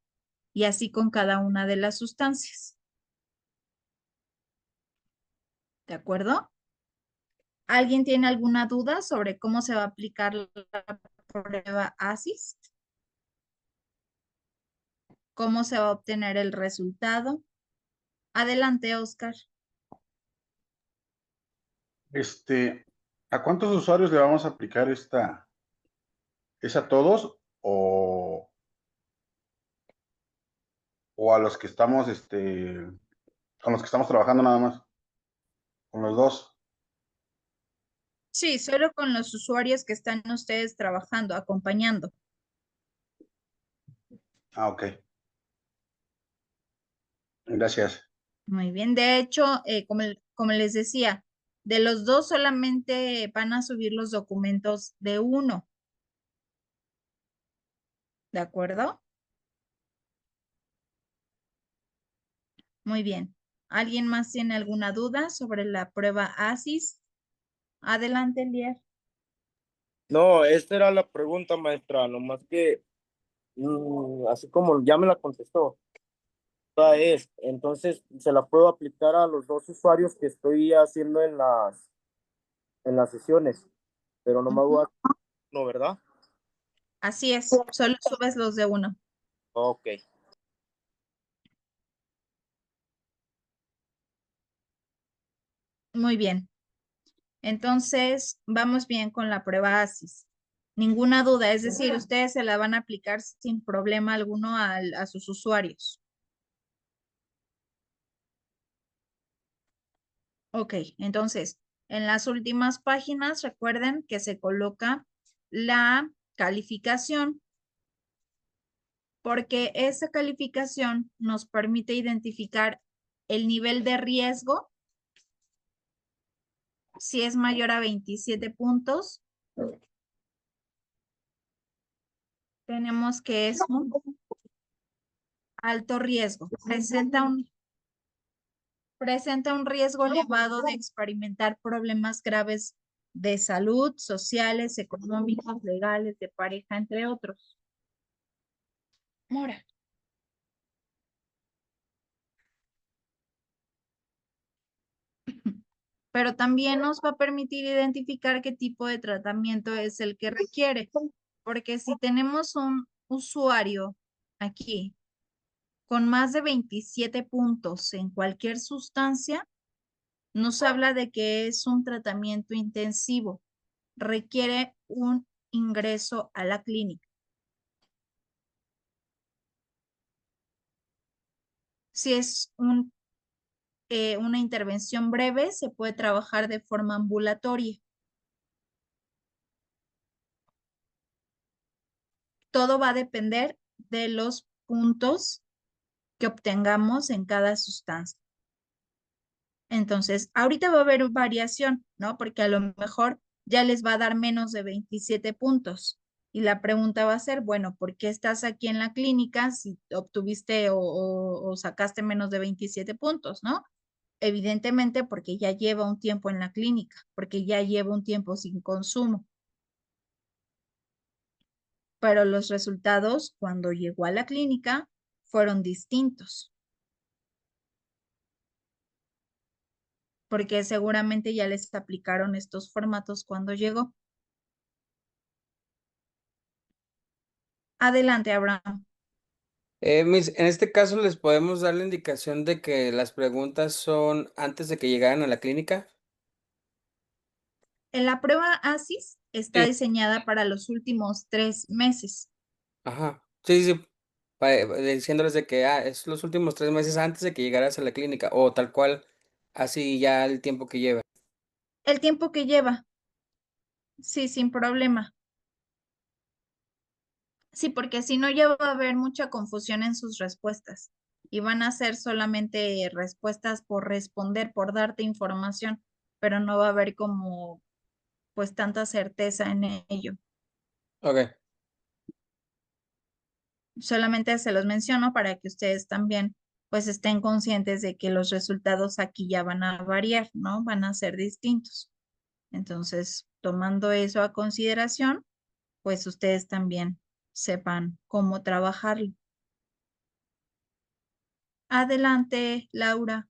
y así con cada una de las sustancias. ¿De acuerdo? ¿Alguien tiene alguna duda sobre cómo se va a aplicar la prueba ASIS? ¿Cómo se va a obtener el resultado? Adelante, Oscar. ¿A cuántos usuarios le vamos a aplicar esta? ¿Es a todos o a los que estamos Con los que estamos trabajando nada más. Con los dos. Sí, solo con los usuarios que están ustedes trabajando, acompañando. Ah, ok. Gracias. Muy bien. De hecho, como les decía, de los dos solamente van a subir los documentos de uno. ¿De acuerdo? Muy bien. ¿Alguien más tiene alguna duda sobre la prueba ASIS? Adelante, Lier. No, esta era la pregunta, maestra, nomás que así como ya me la contestó, esta es, entonces se la puedo aplicar a los dos usuarios que estoy haciendo en las sesiones, pero no me voy a... No, ¿verdad? Así es, solo subes los de uno. Ok. Muy bien. Entonces, vamos bien con la prueba ASIS. Ninguna duda, es decir, ustedes se la van a aplicar sin problema alguno a sus usuarios. Ok, entonces, en las últimas páginas recuerden que se coloca la calificación, porque esa calificación nos permite identificar el nivel de riesgo. Si es mayor a 27 puntos, tenemos que es un alto riesgo. Presenta un riesgo elevado de experimentar problemas graves de salud, sociales, económicos, legales, de pareja, entre otros. Mora. Pero también nos va a permitir identificar qué tipo de tratamiento es el que requiere, porque si tenemos un usuario aquí con más de 27 puntos en cualquier sustancia, nos habla de que es un tratamiento intensivo, requiere un ingreso a la clínica. Si es una intervención breve, se puede trabajar de forma ambulatoria. Todo va a depender de los puntos que obtengamos en cada sustancia. Entonces, ahorita va a haber variación, ¿no? Porque a lo mejor ya les va a dar menos de 27 puntos. Y la pregunta va a ser, bueno, ¿por qué estás aquí en la clínica si obtuviste o sacaste menos de 27 puntos, ¿no? Evidentemente porque ya lleva un tiempo en la clínica, porque ya lleva un tiempo sin consumo. Pero los resultados cuando llegó a la clínica fueron distintos, porque seguramente ya les aplicaron estos formatos cuando llegó. Adelante, Abraham. En este caso, ¿les podemos dar la indicación de que las preguntas son antes de que llegaran a la clínica? En la prueba ASIS está Sí. diseñada para los últimos 3 meses. Ajá. Sí, sí. Diciéndoles de que es los últimos 3 meses antes de que llegaras a la clínica, o tal cual, así ya el tiempo que lleva. El tiempo que lleva, sí, sin problema. Sí, porque si no ya va a haber mucha confusión en sus respuestas y van a ser solamente respuestas por responder, por darte información, pero no va a haber como pues tanta certeza en ello. Ok. Solamente se los menciono para que ustedes también pues estén conscientes de que los resultados aquí ya van a variar, ¿no? Van a ser distintos. Entonces, tomando eso a consideración, pues ustedes también sepan cómo trabajarlo. Adelante, Laura.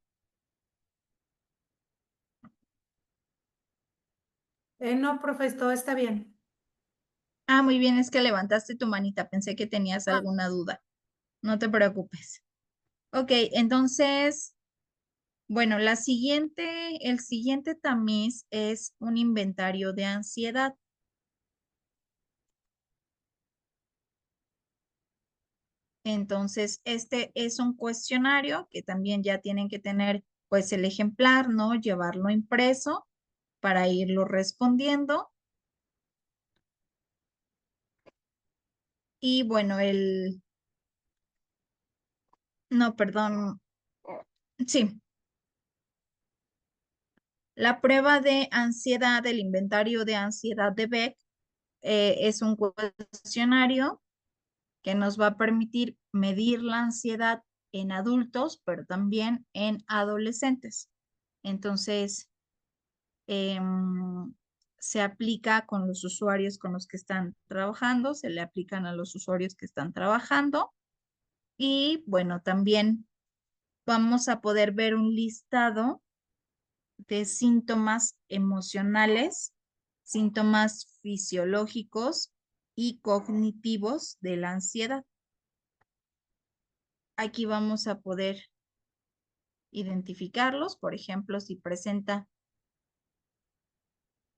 No, profe, todo está bien. Ah, muy bien, es que levantaste tu manita, pensé que tenías alguna duda. No te preocupes. Ok, entonces, bueno, el siguiente tamiz es un inventario de ansiedad. Entonces, este es un cuestionario que también ya tienen que tener pues el ejemplar, ¿no? Llevarlo impreso para irlo respondiendo. Y bueno, no, perdón, sí. La prueba de ansiedad, el inventario de ansiedad de Beck, es un cuestionario que nos va a permitir medir la ansiedad en adultos, pero también en adolescentes. Entonces, se aplica con los usuarios con los que están trabajando, se le aplican a los usuarios que están trabajando y bueno, también vamos a poder ver un listado de síntomas emocionales, síntomas fisiológicos y cognitivos de la ansiedad. Aquí vamos a poder identificarlos, por ejemplo, si presenta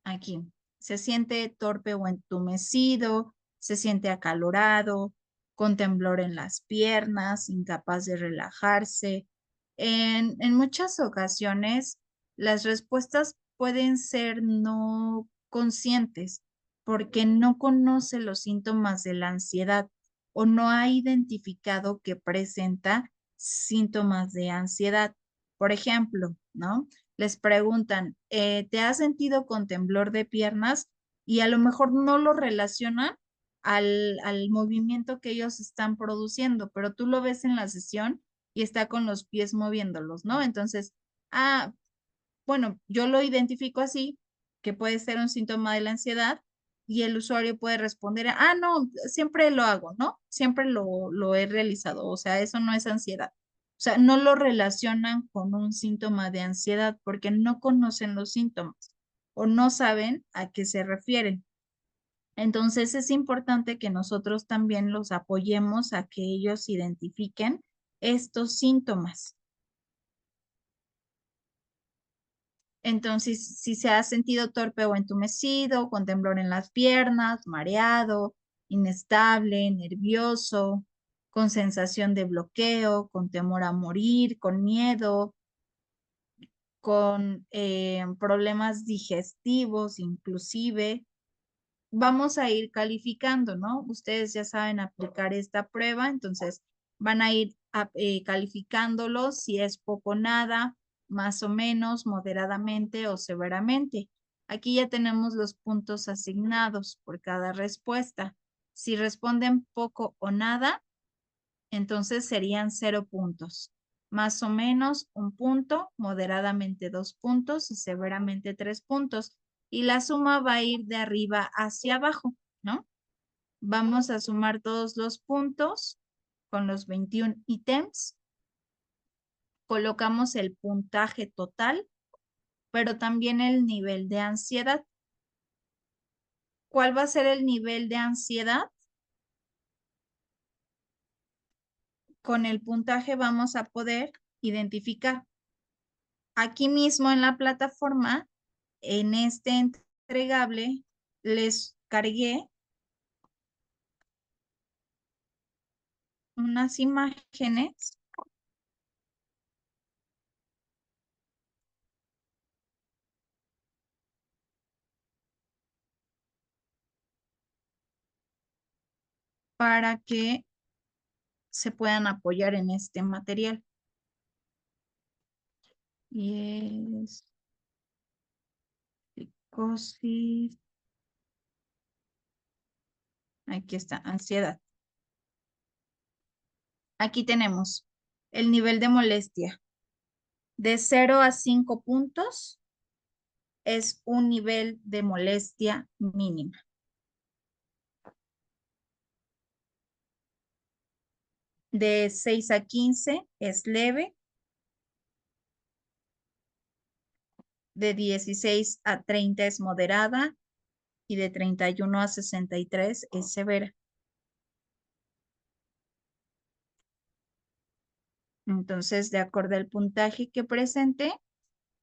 aquí, se siente torpe o entumecido, se siente acalorado, con temblor en las piernas, incapaz de relajarse. En muchas ocasiones, las respuestas pueden ser no conscientes porque no conoce los síntomas de la ansiedad o no ha identificado que presenta síntomas de ansiedad. Por ejemplo, ¿no? Les preguntan, ¿te has sentido con temblor de piernas? Y a lo mejor no lo relacionan al movimiento que ellos están produciendo, pero tú lo ves en la sesión y está con los pies moviéndolos, ¿no? Entonces, ah, bueno, yo lo identifico así, que puede ser un síntoma de la ansiedad y el usuario puede responder, no, siempre lo hago, ¿no? Siempre lo he realizado, o sea, eso no es ansiedad. O sea, no lo relacionan con un síntoma de ansiedad porque no conocen los síntomas o no saben a qué se refieren. Entonces es importante que nosotros también los apoyemos a que ellos identifiquen estos síntomas. Entonces, si se ha sentido torpe o entumecido, con temblor en las piernas, mareado, inestable, nervioso, con sensación de bloqueo, con temor a morir, con miedo, con problemas digestivos inclusive, vamos a ir calificando, ¿no? Ustedes ya saben aplicar esta prueba, entonces van a ir calificándolo si es poco nada, más o menos, moderadamente o severamente. Aquí ya tenemos los puntos asignados por cada respuesta. Si responden poco o nada, entonces serían 0 puntos. Más o menos 1 punto, moderadamente 2 puntos y severamente 3 puntos. Y la suma va a ir de arriba hacia abajo, ¿no? Vamos a sumar todos los puntos con los 21 ítems. Colocamos el puntaje total, pero también el nivel de ansiedad. ¿Cuál va a ser el nivel de ansiedad? Con el puntaje vamos a poder identificar. Aquí mismo en la plataforma, en este entregable, les cargué unas imágenes para que se puedan apoyar en este material. Y es psicosis. Aquí está, ansiedad. Aquí tenemos el nivel de molestia. De 0 a 5 puntos es un nivel de molestia mínima. De 6 a 15 es leve. De 16 a 30 es moderada y de 31 a 63 es severa. Entonces, de acuerdo al puntaje que presente,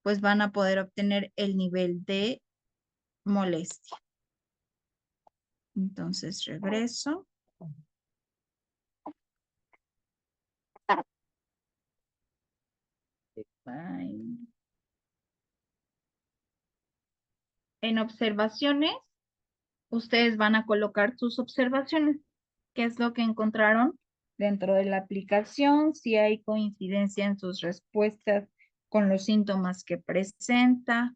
pues van a poder obtener el nivel de molestia. Entonces, regreso. Ay. En observaciones, ustedes van a colocar sus observaciones. ¿Qué es lo que encontraron dentro de la aplicación? Si hay coincidencia en sus respuestas con los síntomas que presenta.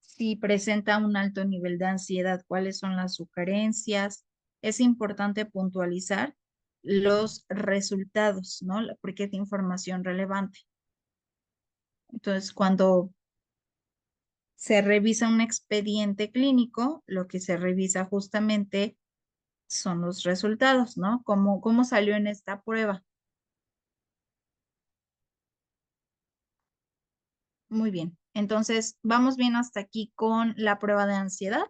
Si presenta un alto nivel de ansiedad, ¿cuáles son las sugerencias? Es importante puntualizar los resultados, ¿no? Porque es información relevante. Entonces, cuando se revisa un expediente clínico, lo que se revisa justamente son los resultados, ¿no? ¿Cómo salió en esta prueba? Muy bien. Entonces, vamos bien hasta aquí con la prueba de ansiedad.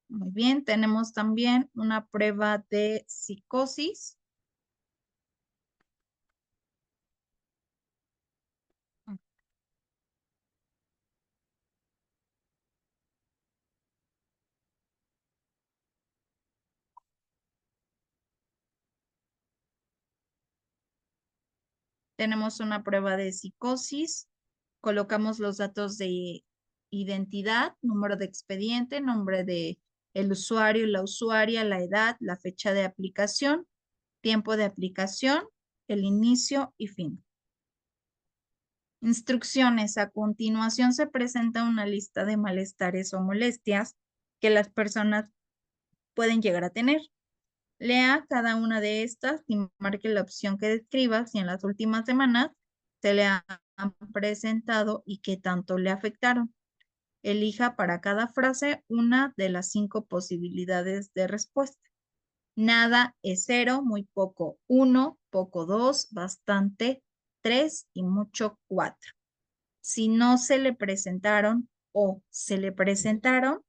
Muy bien. Tenemos también una prueba de psicosis. Tenemos una prueba de psicosis. Colocamos los datos de identidad, número de expediente, nombre de el usuario, la usuaria, la edad, la fecha de aplicación, tiempo de aplicación, el inicio y fin. Instrucciones. A continuación se presenta una lista de malestares o molestias que las personas pueden llegar a tener. Lea cada una de estas y marque la opción que describa si en las últimas semanas se le han presentado y qué tanto le afectaron. Elija para cada frase una de las 5 posibilidades de respuesta. Nada es 0, muy poco 1, poco 2, bastante 3 y mucho 4. Si no se le presentaron o se le presentaron,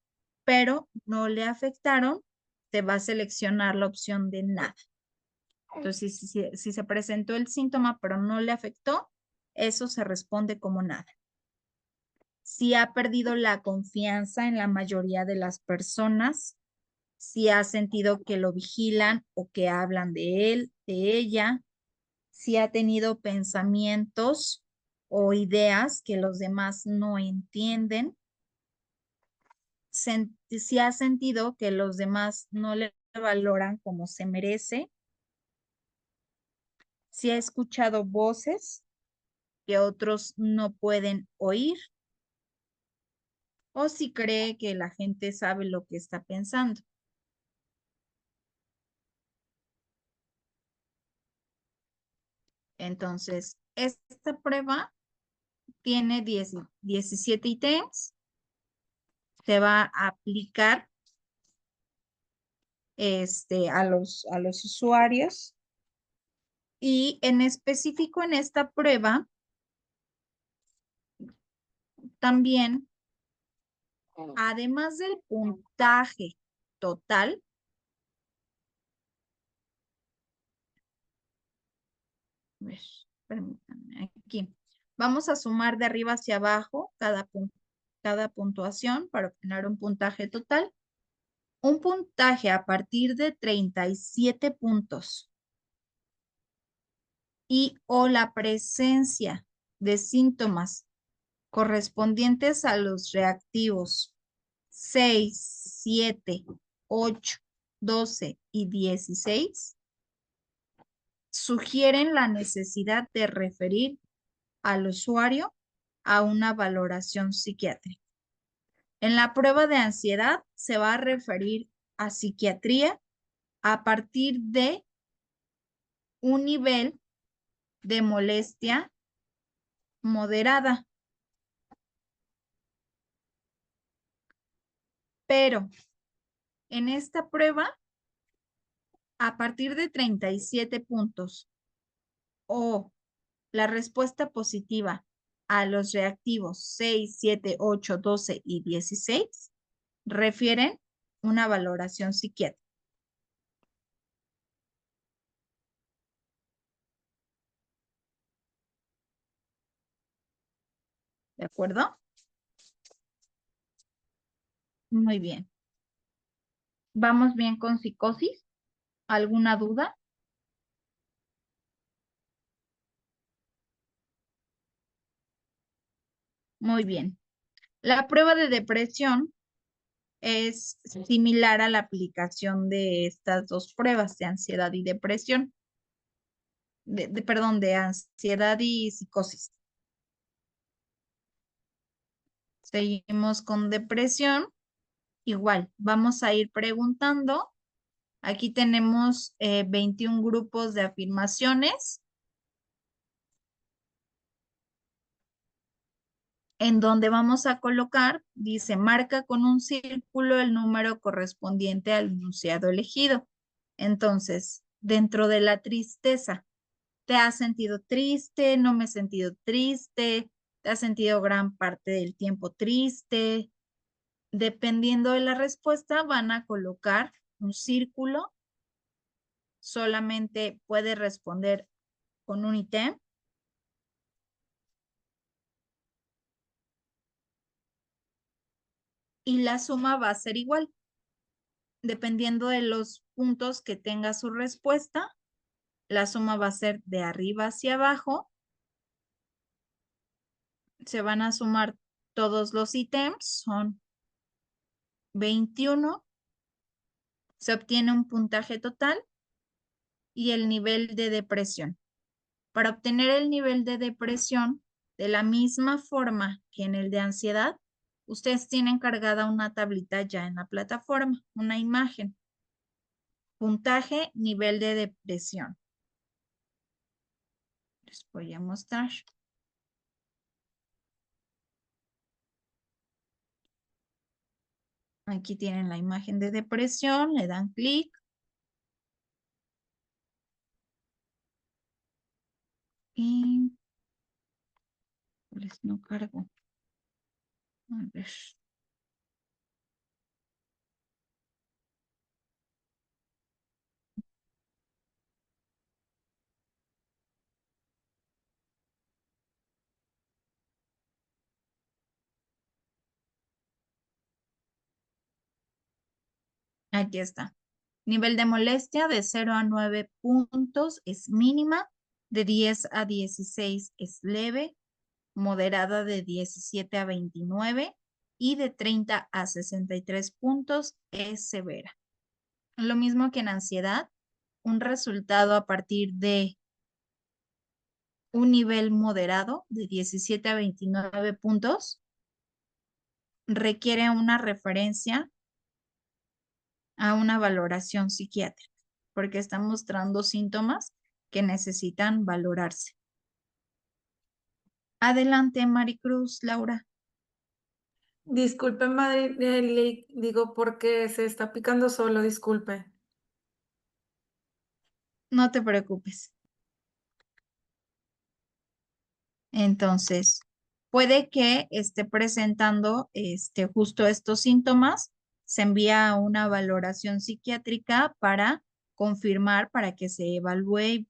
pero no le afectaron, se va a seleccionar la opción de nada. Entonces, si se presentó el síntoma, pero no le afectó, eso se responde como nada. Si ha perdido la confianza en la mayoría de las personas, si ha sentido que lo vigilan o que hablan de él, de ella, si ha tenido pensamientos o ideas que los demás no entienden, si ha sentido que los demás no le valoran como se merece, si ha escuchado voces que otros no pueden oír, o si cree que la gente sabe lo que está pensando. Entonces, esta prueba tiene 17 ítems. Se va a aplicar a los usuarios. Y en específico en esta prueba, también, además del puntaje total, a ver, permítanme, aquí, vamos a sumar de arriba hacia abajo cada puntuación para obtener un puntaje total. Un puntaje a partir de 37 puntos y o la presencia de síntomas correspondientes a los reactivos 6, 7, 8, 12 y 16 sugieren la necesidad de referir al usuario a una valoración psiquiátrica. En la prueba de ansiedad se va a referir a psiquiatría a partir de un nivel de molestia moderada. Pero en esta prueba, a partir de 37 puntos o la respuesta positiva a los reactivos 6, 7, 8, 12 y 16 refieren una valoración psiquiátrica. ¿De acuerdo? Muy bien. ¿Vamos bien con psicosis? ¿Alguna duda? Muy bien. La prueba de depresión es similar a la aplicación de estas dos pruebas de ansiedad y depresión. Perdón, de ansiedad y psicosis. Seguimos con depresión. Igual, vamos a ir preguntando. Aquí tenemos 21 grupos de afirmaciones, en donde vamos a colocar, dice, marca con un círculo el número correspondiente al enunciado elegido. Entonces, dentro de la tristeza, ¿te has sentido triste? ¿No me he sentido triste? ¿Te has sentido gran parte del tiempo triste? Dependiendo de la respuesta, van a colocar un círculo. Solamente puede responder con un ítem. Y la suma va a ser igual. Dependiendo de los puntos que tenga su respuesta, la suma va a ser de arriba hacia abajo. Se van a sumar todos los ítems, son 21. Se obtiene un puntaje total y el nivel de depresión. Para obtener el nivel de depresión, de la misma forma que en el de ansiedad, ustedes tienen cargada una tablita ya en la plataforma, una imagen. Puntaje, nivel de depresión. Les voy a mostrar. Aquí tienen la imagen de depresión, le dan clic. Y pues no cargo. A ver. Aquí está. Nivel de molestia de 0 a 9 puntos es mínima, de 10 a 16 es leve, moderada de 17 a 29 y de 30 a 63 puntos es severa. Lo mismo que en ansiedad, un resultado a partir de un nivel moderado de 17 a 29 puntos requiere una referencia a una valoración psiquiátrica, porque están mostrando síntomas que necesitan valorarse. Adelante, Maricruz, Laura. Disculpe, madre, le digo porque se está picando solo, disculpe. No te preocupes. Entonces, puede que esté presentando justo estos síntomas. Se envía una valoración psiquiátrica para confirmar, para que se evalúe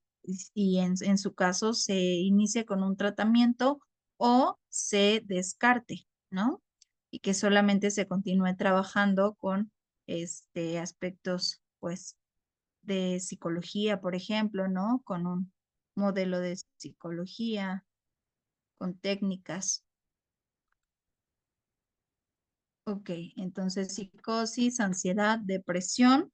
y en su caso se inicie con un tratamiento o se descarte, ¿no? Y que solamente se continúe trabajando con aspectos, pues, de psicología, por ejemplo, ¿no? Con un modelo de psicología, con técnicas. Ok, entonces psicosis, ansiedad, depresión.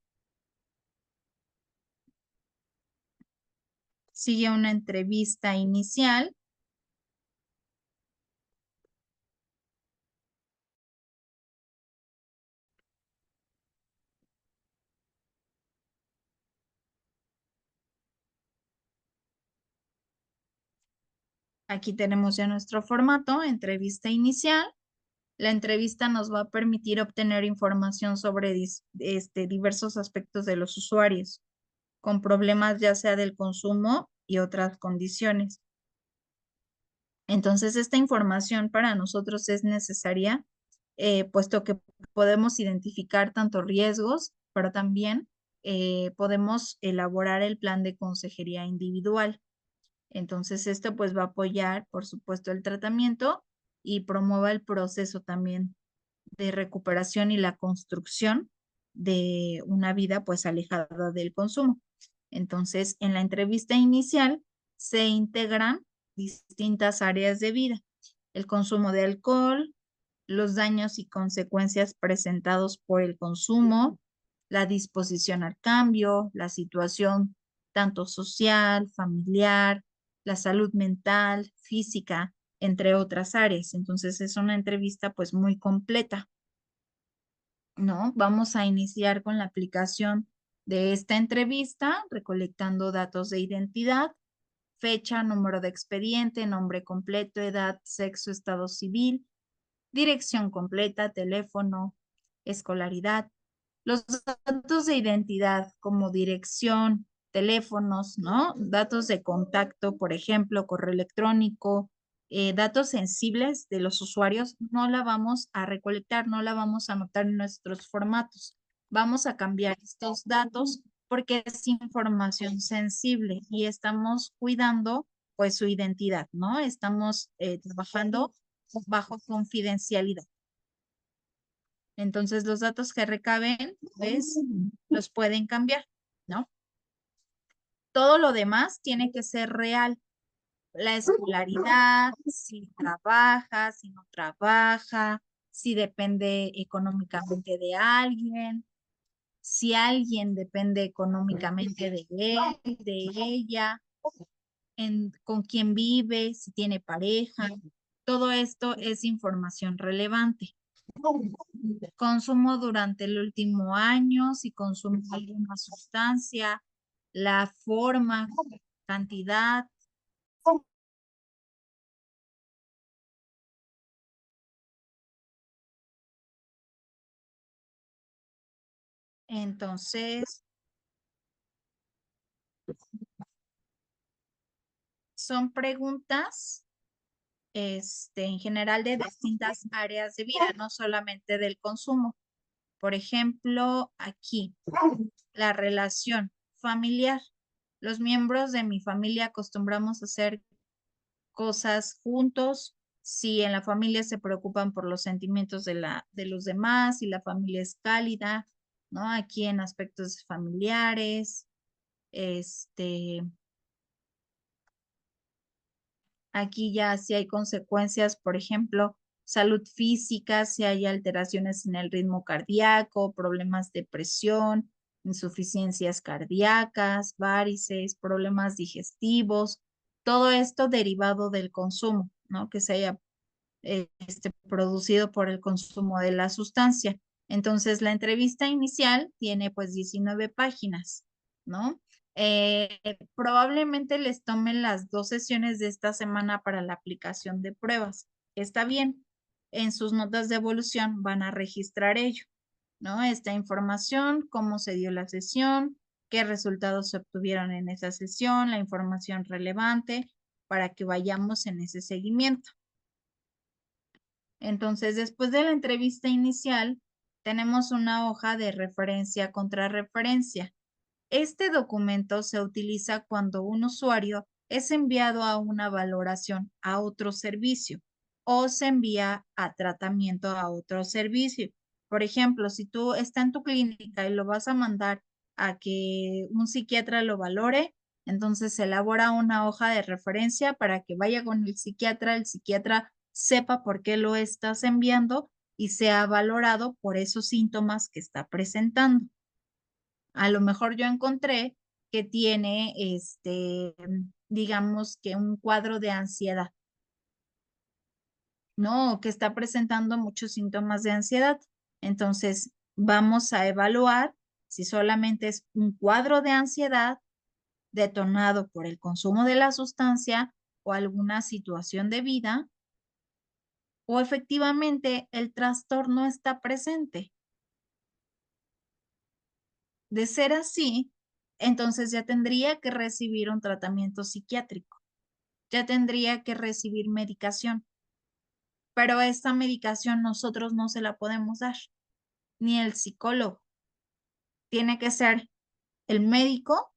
Sigue una entrevista inicial. Aquí tenemos ya nuestro formato, entrevista inicial. La entrevista nos va a permitir obtener información sobre diversos aspectos de los usuarios, con problemas ya sea del consumo y otras condiciones. Entonces, esta información para nosotros es necesaria, puesto que podemos identificar tanto riesgos, pero también podemos elaborar el plan de consejería individual. Entonces, esto pues va a apoyar, por supuesto, el tratamiento y promueva el proceso también de recuperación y la construcción de una vida pues alejada del consumo. Entonces, en la entrevista inicial se integran distintas áreas de vida. el consumo de alcohol, los daños y consecuencias presentados por el consumo, la disposición al cambio, la situación tanto social, familiar, la salud mental, física, entre otras áreas. Entonces es una entrevista pues muy completa, ¿no? Vamos a iniciar con la aplicación de esta entrevista, recolectando datos de identidad, fecha, número de expediente, nombre completo, edad, sexo, estado civil, dirección completa, teléfono, escolaridad. Los datos de identidad como dirección, teléfonos, ¿no? Datos de contacto, por ejemplo, correo electrónico, datos sensibles de los usuarios, no la vamos a recolectar, no la vamos a anotar en nuestros formatos. Vamos a cambiar estos datos porque es información sensible y estamos cuidando pues su identidad, ¿no? Estamos trabajando bajo confidencialidad. Entonces, los datos que recaben, pues, los pueden cambiar, ¿no? Todo lo demás tiene que ser real. La escolaridad, si trabaja, si no trabaja, si depende económicamente de alguien, si alguien depende económicamente de él, de ella, con quién vive, si tiene pareja. Todo esto es información relevante. Consumo durante el último año, si consumo alguna sustancia, la forma, cantidad. Entonces, son preguntas en general de distintas áreas de vida, no solamente del consumo. Por ejemplo, aquí, la relación familiar. Los miembros de mi familia acostumbramos a hacer cosas juntos. Si en la familia se preocupan por los sentimientos de los demás, si la familia es cálida, ¿no? Aquí en aspectos familiares, aquí ya si hay consecuencias, por ejemplo, salud física, si hay alteraciones en el ritmo cardíaco, problemas de presión, insuficiencias cardíacas, varices, problemas digestivos, todo esto derivado del consumo, ¿no? Que se haya producido por el consumo de la sustancia. Entonces, la entrevista inicial tiene pues 19 páginas, ¿no? Probablemente les tomen las 2 sesiones de esta semana para la aplicación de pruebas. Está bien. En sus notas de evolución van a registrar ello, ¿no? Esta información, cómo se dio la sesión, qué resultados se obtuvieron en esa sesión, la información relevante para que vayamos en ese seguimiento. Entonces, después de la entrevista inicial, tenemos una hoja de referencia contra referencia. Este documento se utiliza cuando un usuario es enviado a una valoración a otro servicio o se envía a tratamiento a otro servicio. Por ejemplo, si tú estás en tu clínica y lo vas a mandar a que un psiquiatra lo valore, entonces se elabora una hoja de referencia para que vaya con el psiquiatra sepa por qué lo estás enviando y sea valorado por esos síntomas que está presentando. A lo mejor yo encontré que tiene, digamos que un cuadro de ansiedad, ¿no? Que está presentando muchos síntomas de ansiedad. Entonces, vamos a evaluar si solamente es un cuadro de ansiedad detonado por el consumo de la sustancia o alguna situación de vida, o efectivamente el trastorno está presente. De ser así, entonces ya tendría que recibir un tratamiento psiquiátrico, ya tendría que recibir medicación, pero esta medicación nosotros no se la podemos dar, ni el psicólogo. Tiene que ser el médico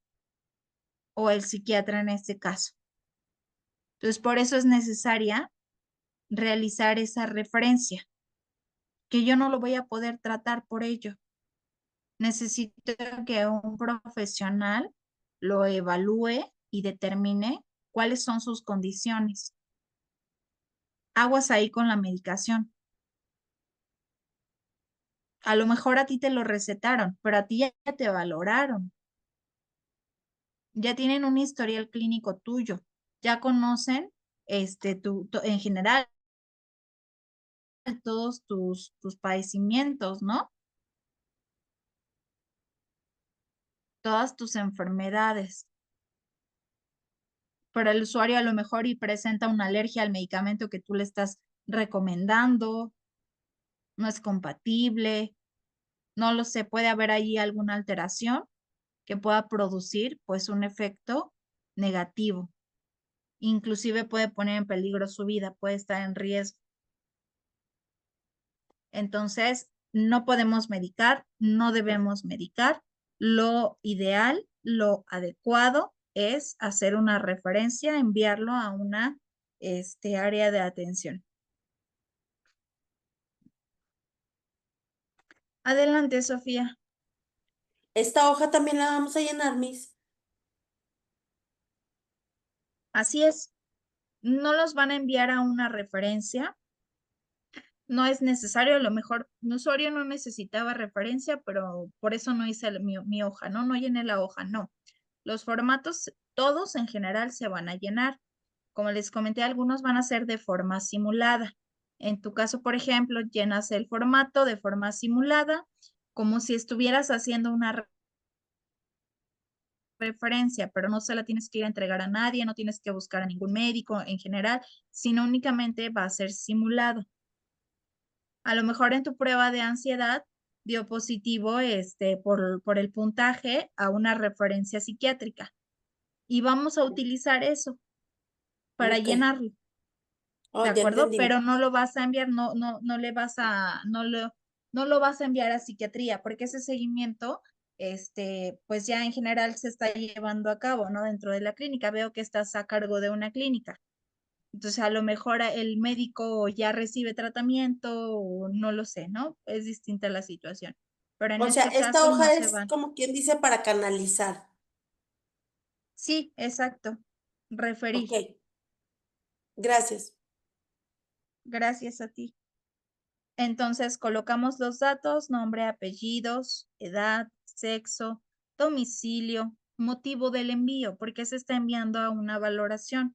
o el psiquiatra en este caso. Entonces, por eso es necesaria realizar esa referencia, que yo no lo voy a poder tratar por ello. Necesito que un profesional lo evalúe y determine cuáles son sus condiciones. aguas ahí con la medicación. A lo mejor a ti te lo recetaron, pero a ti ya te valoraron. Ya tienen un historial clínico tuyo. Ya conocen en general todos tus padecimientos, ¿no? Todas tus enfermedades. Pero el usuario a lo mejor y presenta una alergia al medicamento que tú le estás recomendando, no es compatible, no lo sé, puede haber ahí alguna alteración que pueda producir pues un efecto negativo. Inclusive puede poner en peligro su vida, puede estar en riesgo. Entonces, no podemos medicar, no debemos medicar. Lo ideal, lo adecuado es hacer una referencia, enviarlo a una área de atención. Adelante, Sofía. Esta hoja también la vamos a llenar, Miss. Así es. No los van a enviar a una referencia. No es necesario, a lo mejor un usuario no necesitaba referencia, pero por eso no hice mi hoja, ¿no? No llené la hoja, no. Los formatos, todos en general se van a llenar. Como les comenté, algunos van a ser de forma simulada. En tu caso, por ejemplo, llenas el formato de forma simulada, como si estuvieras haciendo una referencia, pero no se la tienes que ir a entregar a nadie, no tienes que buscar a ningún médico en general, sino únicamente va a ser simulado. A lo mejor en tu prueba de ansiedad dio positivo por el puntaje a una referencia psiquiátrica. Y vamos a utilizar eso para Ok. llenarlo, Oh, ¿de ya acuerdo? entendí. Pero no lo vas a enviar, no le vas a, no lo vas a enviar a psiquiatría, porque ese seguimiento, pues ya en general se está llevando a cabo, ¿no? Dentro de la clínica. Veo que estás a cargo de una clínica. Entonces, a lo mejor el médico ya recibe tratamiento o no lo sé, ¿no? Es distinta la situación. Pero en O sea, este esta caso no hoja se es van. como quien dice para canalizar. Sí, exacto. Ok. Referí. Gracias. Gracias a ti. Entonces, colocamos los datos, nombre, apellidos, edad, sexo, domicilio, motivo del envío, porque se está enviando a una valoración.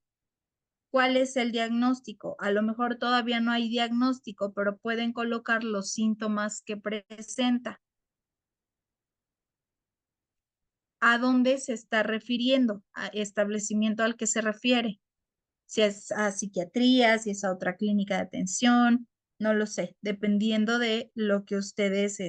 ¿Cuál es el diagnóstico? A lo mejor todavía no hay diagnóstico, pero pueden colocar los síntomas que presenta. ¿A dónde se está refiriendo? A establecimiento al que se refiere. Si es a psiquiatría, si es a otra clínica de atención, no lo sé, dependiendo de lo que ustedes,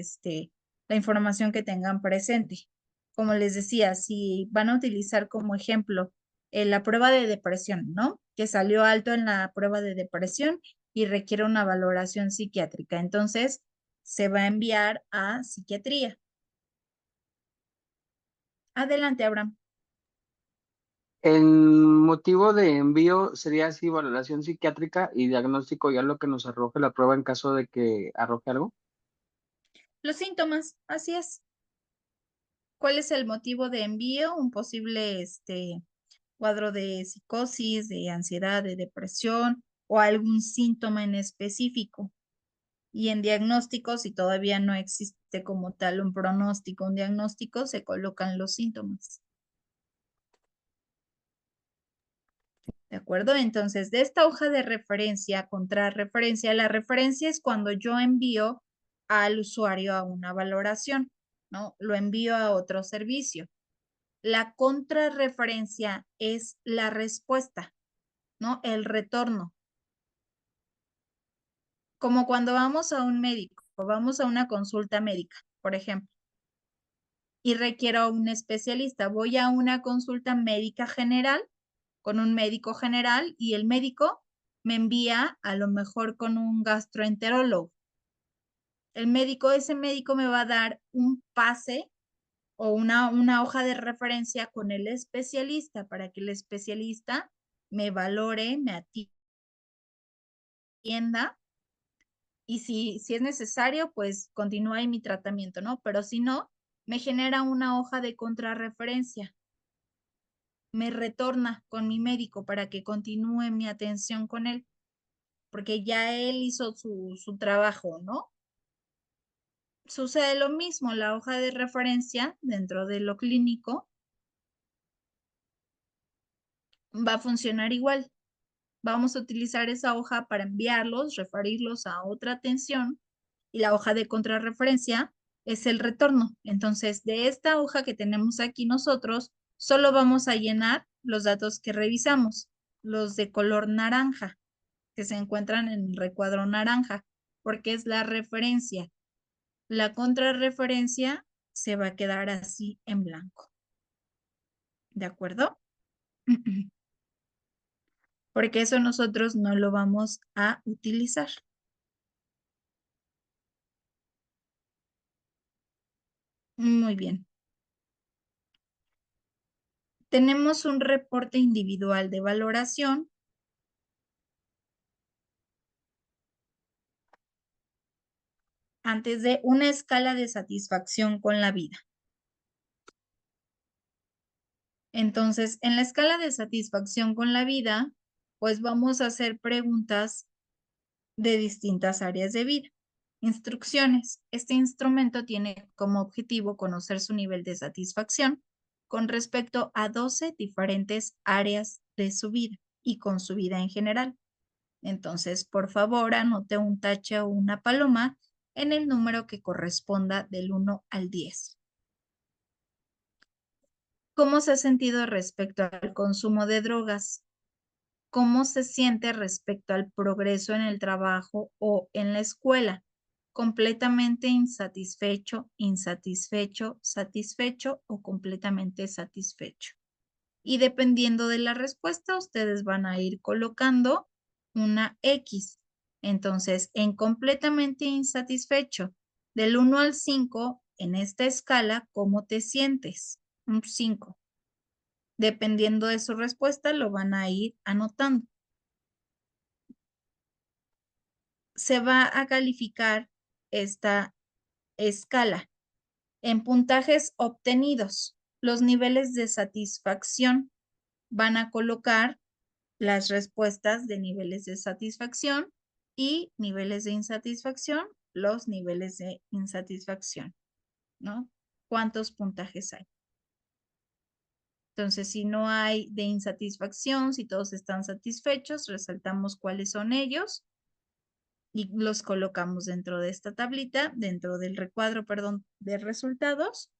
la información que tengan presente. Como les decía, si van a utilizar como ejemplo la prueba de depresión, ¿no? Que salió alto en la prueba de depresión y requiere una valoración psiquiátrica. Entonces, se va a enviar a psiquiatría. Adelante, Abraham. El motivo de envío sería así, valoración psiquiátrica y diagnóstico, ya lo que nos arroje la prueba en caso de que arroje algo. Los síntomas, así es. ¿Cuál es el motivo de envío? Un posible cuadro de psicosis, de ansiedad, de depresión o algún síntoma en específico. Y en diagnóstico, si todavía no existe como tal un pronóstico, un diagnóstico, se colocan los síntomas. ¿De acuerdo? Entonces, de esta hoja de referencia, contrarreferencia, la referencia es cuando yo envío al usuario a una valoración, ¿no? Lo envío a otro servicio. La contrarreferencia es la respuesta, ¿no? El retorno. Como cuando vamos a un médico, o vamos a una consulta médica, por ejemplo, y requiero a un especialista. Voy a una consulta médica general con un médico general y el médico me envía a lo mejor con un gastroenterólogo. Ese médico me va a dar un pase o una hoja de referencia con el especialista para que el especialista me valore, me atienda y si es necesario, pues continúa ahí mi tratamiento, ¿no? Pero si no, me genera una hoja de contrarreferencia, me retorna con mi médico para que continúe mi atención con él. porque ya él hizo su trabajo, ¿no? Sucede lo mismo, la hoja de referencia dentro de lo clínico va a funcionar igual. Vamos a utilizar esa hoja para enviarlos, referirlos a otra atención y la hoja de contrarreferencia es el retorno. Entonces, de esta hoja que tenemos aquí nosotros, solo vamos a llenar los datos que revisamos, los de color naranja, que se encuentran en el recuadro naranja, porque es la referencia. La contrarreferencia se va a quedar así en blanco. ¿De acuerdo? Porque eso nosotros no lo vamos a utilizar. Muy bien. Tenemos un reporte individual de valoración. Antes de una escala de satisfacción con la vida. Entonces, en la escala de satisfacción con la vida, pues vamos a hacer preguntas de distintas áreas de vida. Instrucciones. Este instrumento tiene como objetivo conocer su nivel de satisfacción con respecto a 12 diferentes áreas de su vida y con su vida en general. Entonces, por favor, anote un tache o una paloma en el número que corresponda del 1 al 10. ¿Cómo se ha sentido respecto al consumo de drogas? ¿Cómo se siente respecto al progreso en el trabajo o en la escuela? ¿Completamente insatisfecho, insatisfecho, satisfecho o completamente satisfecho? Y dependiendo de la respuesta, ustedes van a ir colocando una X. Entonces, en completamente insatisfecho, del 1 al 5, en esta escala, ¿cómo te sientes? Un 5. Dependiendo de su respuesta, lo van a ir anotando. Se va a calificar esta escala en puntajes obtenidos. Los niveles de satisfacción van a colocar las respuestas de niveles de satisfacción y niveles de insatisfacción, los niveles de insatisfacción, ¿no? ¿Cuántos puntajes hay? Entonces, si no hay de insatisfacción, si todos están satisfechos, resaltamos cuáles son ellos y los colocamos dentro de esta tablita, dentro del recuadro, perdón, de resultados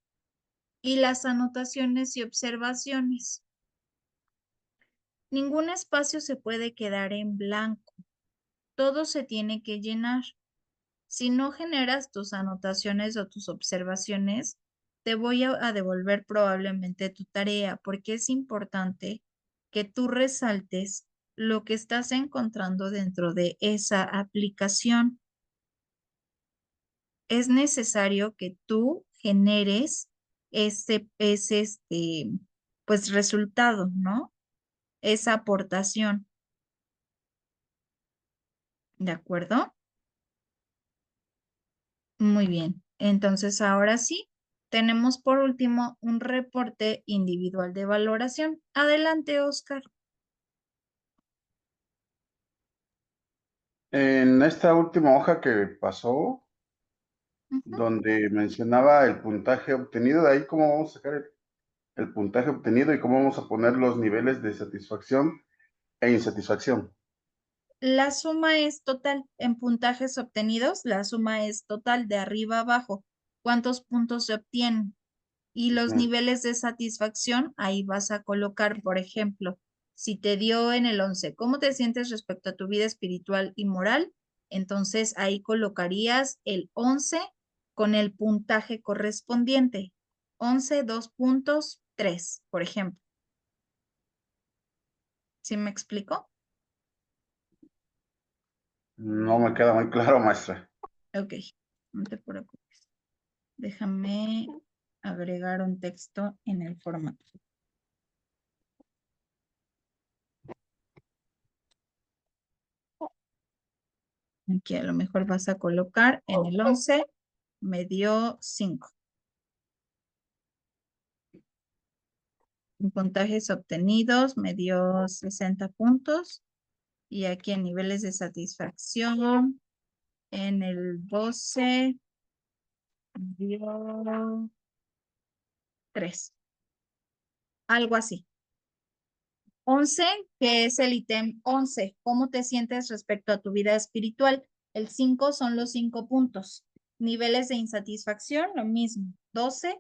y las anotaciones y observaciones. Ningún espacio se puede quedar en blanco. Todo se tiene que llenar. Si no generas tus anotaciones o tus observaciones, te voy a devolver probablemente tu tarea porque es importante que tú resaltes lo que estás encontrando dentro de esa aplicación. Es necesario que tú generes ese pues resultado, ¿no? Esa aportación. ¿De acuerdo? Muy bien. Entonces, ahora sí, tenemos por último un reporte individual de valoración. Adelante, Oscar. En esta última hoja que pasó, donde mencionaba el puntaje obtenido, de ahí cómo vamos a sacar el puntaje obtenido y cómo vamos a poner los niveles de satisfacción e insatisfacción. La suma es total. En puntajes obtenidos, la suma es total de arriba a abajo. ¿Cuántos puntos se obtienen? Y los niveles de satisfacción, ahí vas a colocar, por ejemplo, si te dio en el 11, ¿cómo te sientes respecto a tu vida espiritual y moral? Entonces ahí colocarías el 11 con el puntaje correspondiente. 11, 2 puntos, 3, por ejemplo. ¿Sí me explico? No me queda muy claro, maestra. Ok, no te preocupes. Déjame agregar un texto en el formato. Aquí a lo mejor vas a colocar en el 11, me dio 5. En puntajes obtenidos me dio 60 puntos Y aquí en niveles de satisfacción, en el 12 dio 3. Algo así. 11, que es el ítem 11. ¿Cómo te sientes respecto a tu vida espiritual? El 5 son los 5 puntos. Niveles de insatisfacción, lo mismo. 12,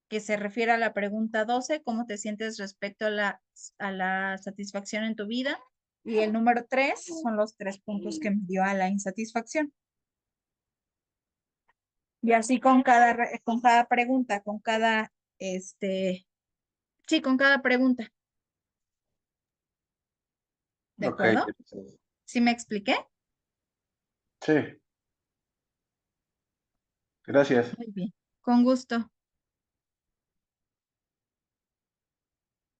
que se refiere a la pregunta 12, ¿cómo te sientes respecto a la satisfacción en tu vida? Y el número 3 son los 3 puntos que me dio a la insatisfacción. Y así con cada pregunta, con cada pregunta. ¿De Ok, acuerdo? ¿Sí me expliqué? sí, gracias. Muy bien. Con gusto.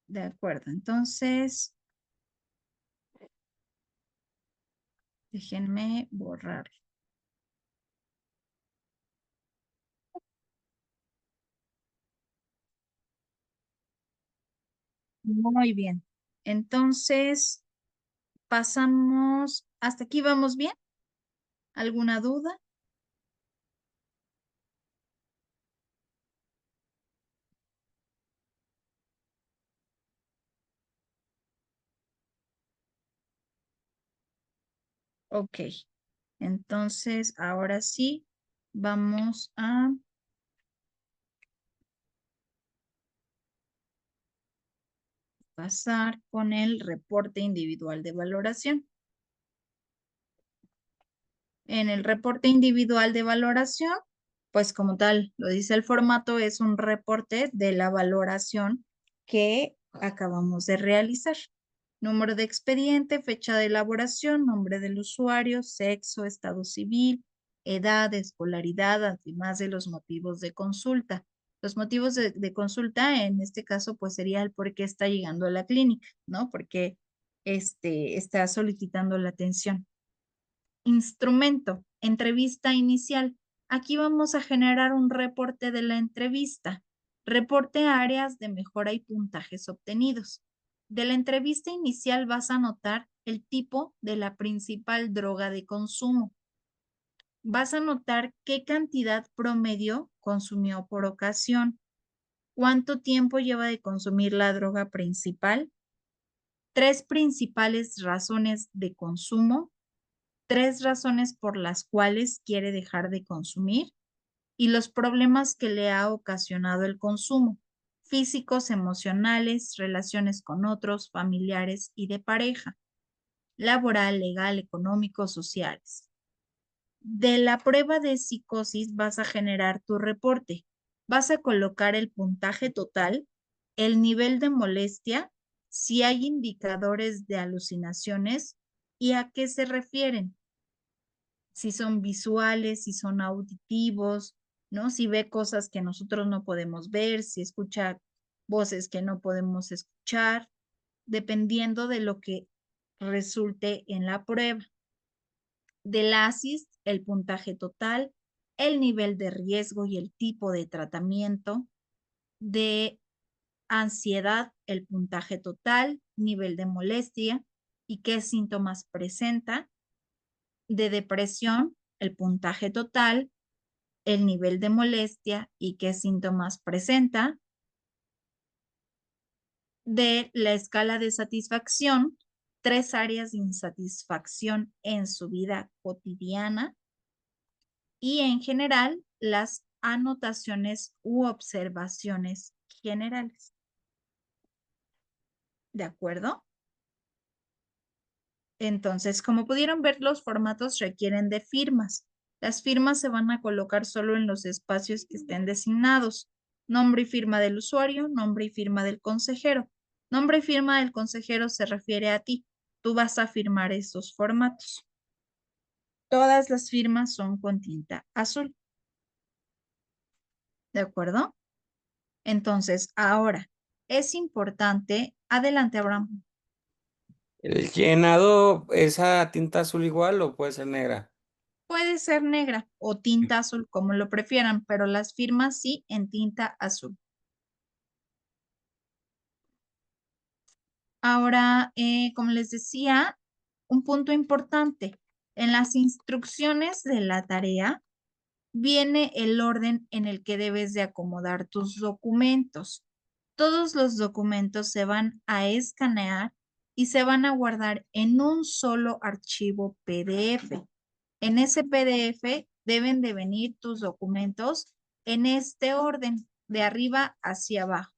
De acuerdo. Entonces, déjenme borrar. Muy bien. Entonces, pasamos. ¿Hasta aquí vamos bien? ¿Alguna duda? Ok. Entonces, ahora sí, vamos a pasar con el reporte individual de valoración. En el reporte individual de valoración, pues como tal, lo dice el formato, es un reporte de la valoración que acabamos de realizar. Número de expediente, fecha de elaboración, nombre del usuario, sexo, estado civil, edad, escolaridad, además de los motivos de consulta. Los motivos de consulta, en este caso, pues sería el por qué está llegando a la clínica, ¿no? Porque está solicitando la atención. Instrumento, entrevista inicial. Aquí vamos a generar un reporte de la entrevista. Reporte áreas de mejora y puntajes obtenidos. De la entrevista inicial vas a anotar el tipo de la principal droga de consumo. Vas a anotar qué cantidad promedio consumió por ocasión, cuánto tiempo lleva de consumir la droga principal, 3 principales razones de consumo, 3 razones por las cuales quiere dejar de consumir y los problemas que le ha ocasionado el consumo, físicos, emocionales, relaciones con otros, familiares y de pareja, laboral, legal, económico, sociales. De la prueba de psicosis vas a generar tu reporte. Vas a colocar el puntaje total, el nivel de molestia, si hay indicadores de alucinaciones y a qué se refieren. Si son visuales, si son auditivos, ¿no? Si ve cosas que nosotros no podemos ver, si escucha voces que no podemos escuchar, dependiendo de lo que resulte en la prueba. Del ASIS, el puntaje total, el nivel de riesgo y el tipo de tratamiento. De ansiedad, el puntaje total, nivel de molestia y qué síntomas presenta. De depresión, el puntaje total, el nivel de molestia y qué síntomas presenta. De la escala de satisfacción, 3 áreas de insatisfacción en su vida cotidiana y en general las anotaciones u observaciones generales. ¿De acuerdo? Entonces, como pudieron ver, los formatos requieren de firmas. Las firmas se van a colocar solo en los espacios que estén designados. Nombre y firma del usuario, nombre y firma del consejero. Nombre y firma del consejero se refiere a ti. Tú vas a firmar esos formatos. Todas las firmas son con tinta azul. ¿De acuerdo? Entonces, ahora, es importante, adelante, Abraham. ¿El llenado, esa tinta azul igual o puede ser negra? Puede ser negra o tinta azul, como lo prefieran, pero las firmas sí en tinta azul. Ahora, como les decía, un punto importante. En las instrucciones de la tarea viene el orden en el que debes de acomodar tus documentos. Todos los documentos se van a escanear y se van a guardar en un solo archivo PDF. En ese PDF deben de venir tus documentos en este orden, de arriba hacia abajo.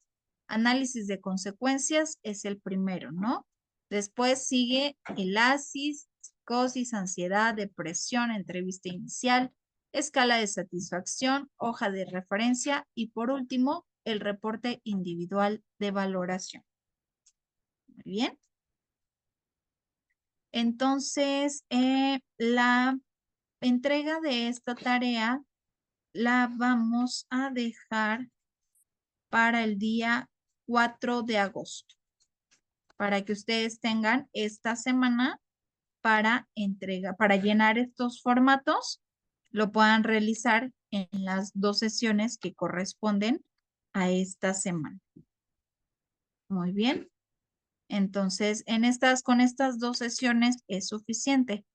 Análisis de consecuencias es el primero, ¿no? Después sigue el ASIS, psicosis, ansiedad, depresión, entrevista inicial, escala de satisfacción, hoja de referencia y por último, el reporte individual de valoración. Muy bien. Entonces, la entrega de esta tarea la vamos a dejar para el día 4 de agosto, para que ustedes tengan esta semana para para llenar estos formatos, lo puedan realizar en las 2 sesiones que corresponden a esta semana. Muy bien. Entonces, con estas 2 sesiones es suficiente.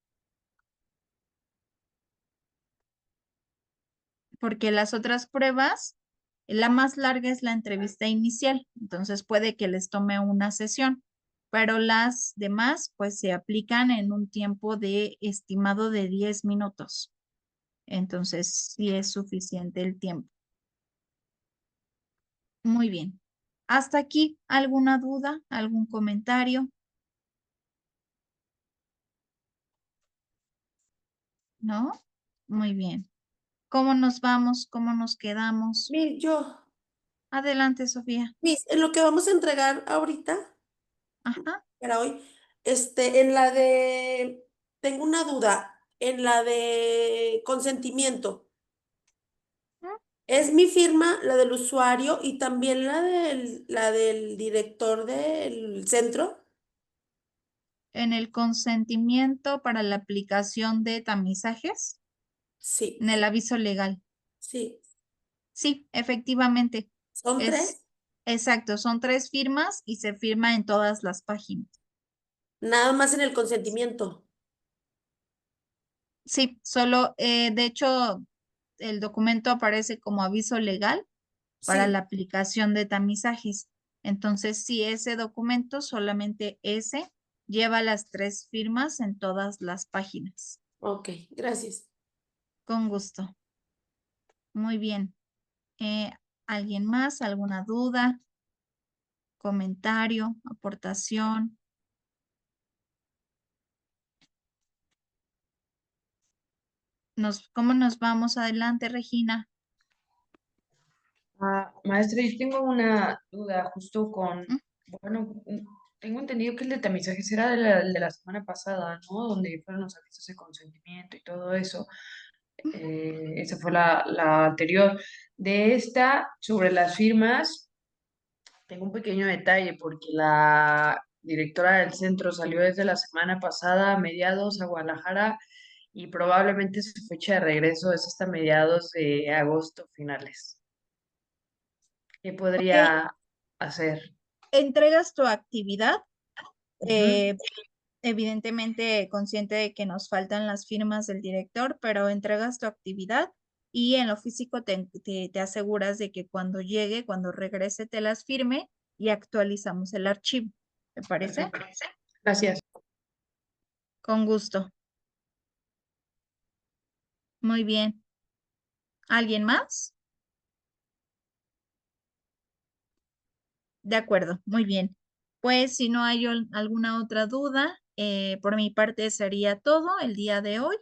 Porque las otras pruebas, la más larga es la entrevista inicial, entonces puede que les tome una sesión, pero las demás pues se aplican en un tiempo de estimado de 10 minutos. Entonces sí es suficiente el tiempo. Muy bien. ¿Hasta aquí alguna duda, algún comentario? ¿No? Muy bien. ¿Cómo nos vamos? ¿Cómo nos quedamos? Yo, Adelante, Sofía. Miss, en lo que vamos a entregar ahorita, Ajá. para hoy, tengo una duda, en la de consentimiento. Es mi firma, la del usuario y también la del director del centro. En el consentimiento para la aplicación de tamizajes, Sí, en el aviso legal. sí. Sí, efectivamente. ¿Son 3? Exacto, son 3 firmas y se firma en todas las páginas. Nada más en el consentimiento. Sí, solo, de hecho, el documento aparece como aviso legal para Sí. la aplicación de tamizajes. Entonces, sí, ese documento, solamente ese, lleva las 3 firmas en todas las páginas. Ok, gracias. Con gusto. Muy bien. ¿Alguien más? ¿Alguna duda? ¿Comentario? ¿Aportación? ¿Cómo nos vamos adelante, Regina? Maestra, yo tengo una duda justo con, ¿Mm? bueno, tengo entendido que el de tamizajes era el de la semana pasada, ¿no? Donde fueron los avisos de consentimiento y todo eso. Esa fue la anterior. De esta, sobre las firmas, tengo un pequeño detalle porque la directora del centro salió desde la semana pasada a mediados a Guadalajara y probablemente su fecha de regreso es hasta mediados de agosto finales. ¿Qué Ok, podría hacer? entregas tu actividad, Ujú. evidentemente consciente de que nos faltan las firmas del director, pero entregas tu actividad y en lo físico te aseguras de que cuando llegue, cuando regrese, te las firme y actualizamos el archivo. ¿Te parece? Perfecto. Gracias. Con gusto. Muy bien. ¿Alguien más? De acuerdo, muy bien. Pues si no hay alguna otra duda, por mi parte sería todo el día de hoy.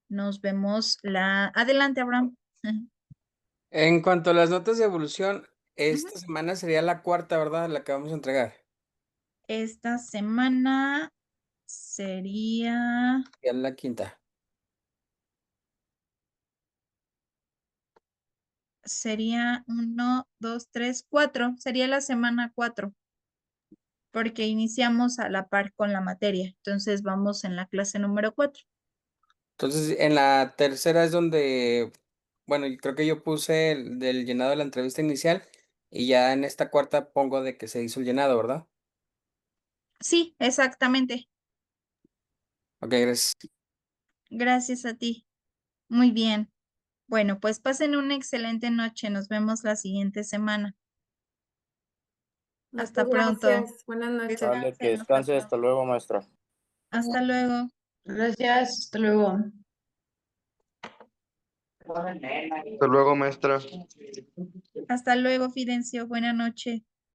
Nos vemos Adelante, Abraham. En cuanto a las notas de evolución, Ujú. esta semana sería la cuarta, ¿verdad? La que vamos a entregar. Esta semana sería Ya la quinta. sería 1, 2, 3, 4. Sería la semana 4, porque iniciamos a la par con la materia. Entonces vamos en la clase número 4. Entonces, en la tercera es donde, bueno, y creo que yo puse el del llenado de la entrevista inicial y ya en esta cuarta pongo de que se hizo el llenado, ¿verdad? Sí, exactamente. Ok, gracias. Gracias a ti. Muy bien. Bueno, pues pasen una excelente noche. Nos vemos la siguiente semana. Hasta Muchas pronto. gracias. Buenas noches. Dale, que Descansen, hasta descanse. pronto. Hasta luego, maestra. Hasta luego. Gracias, hasta luego. Hasta luego, maestra. Hasta luego, Fidencio. Buena noche.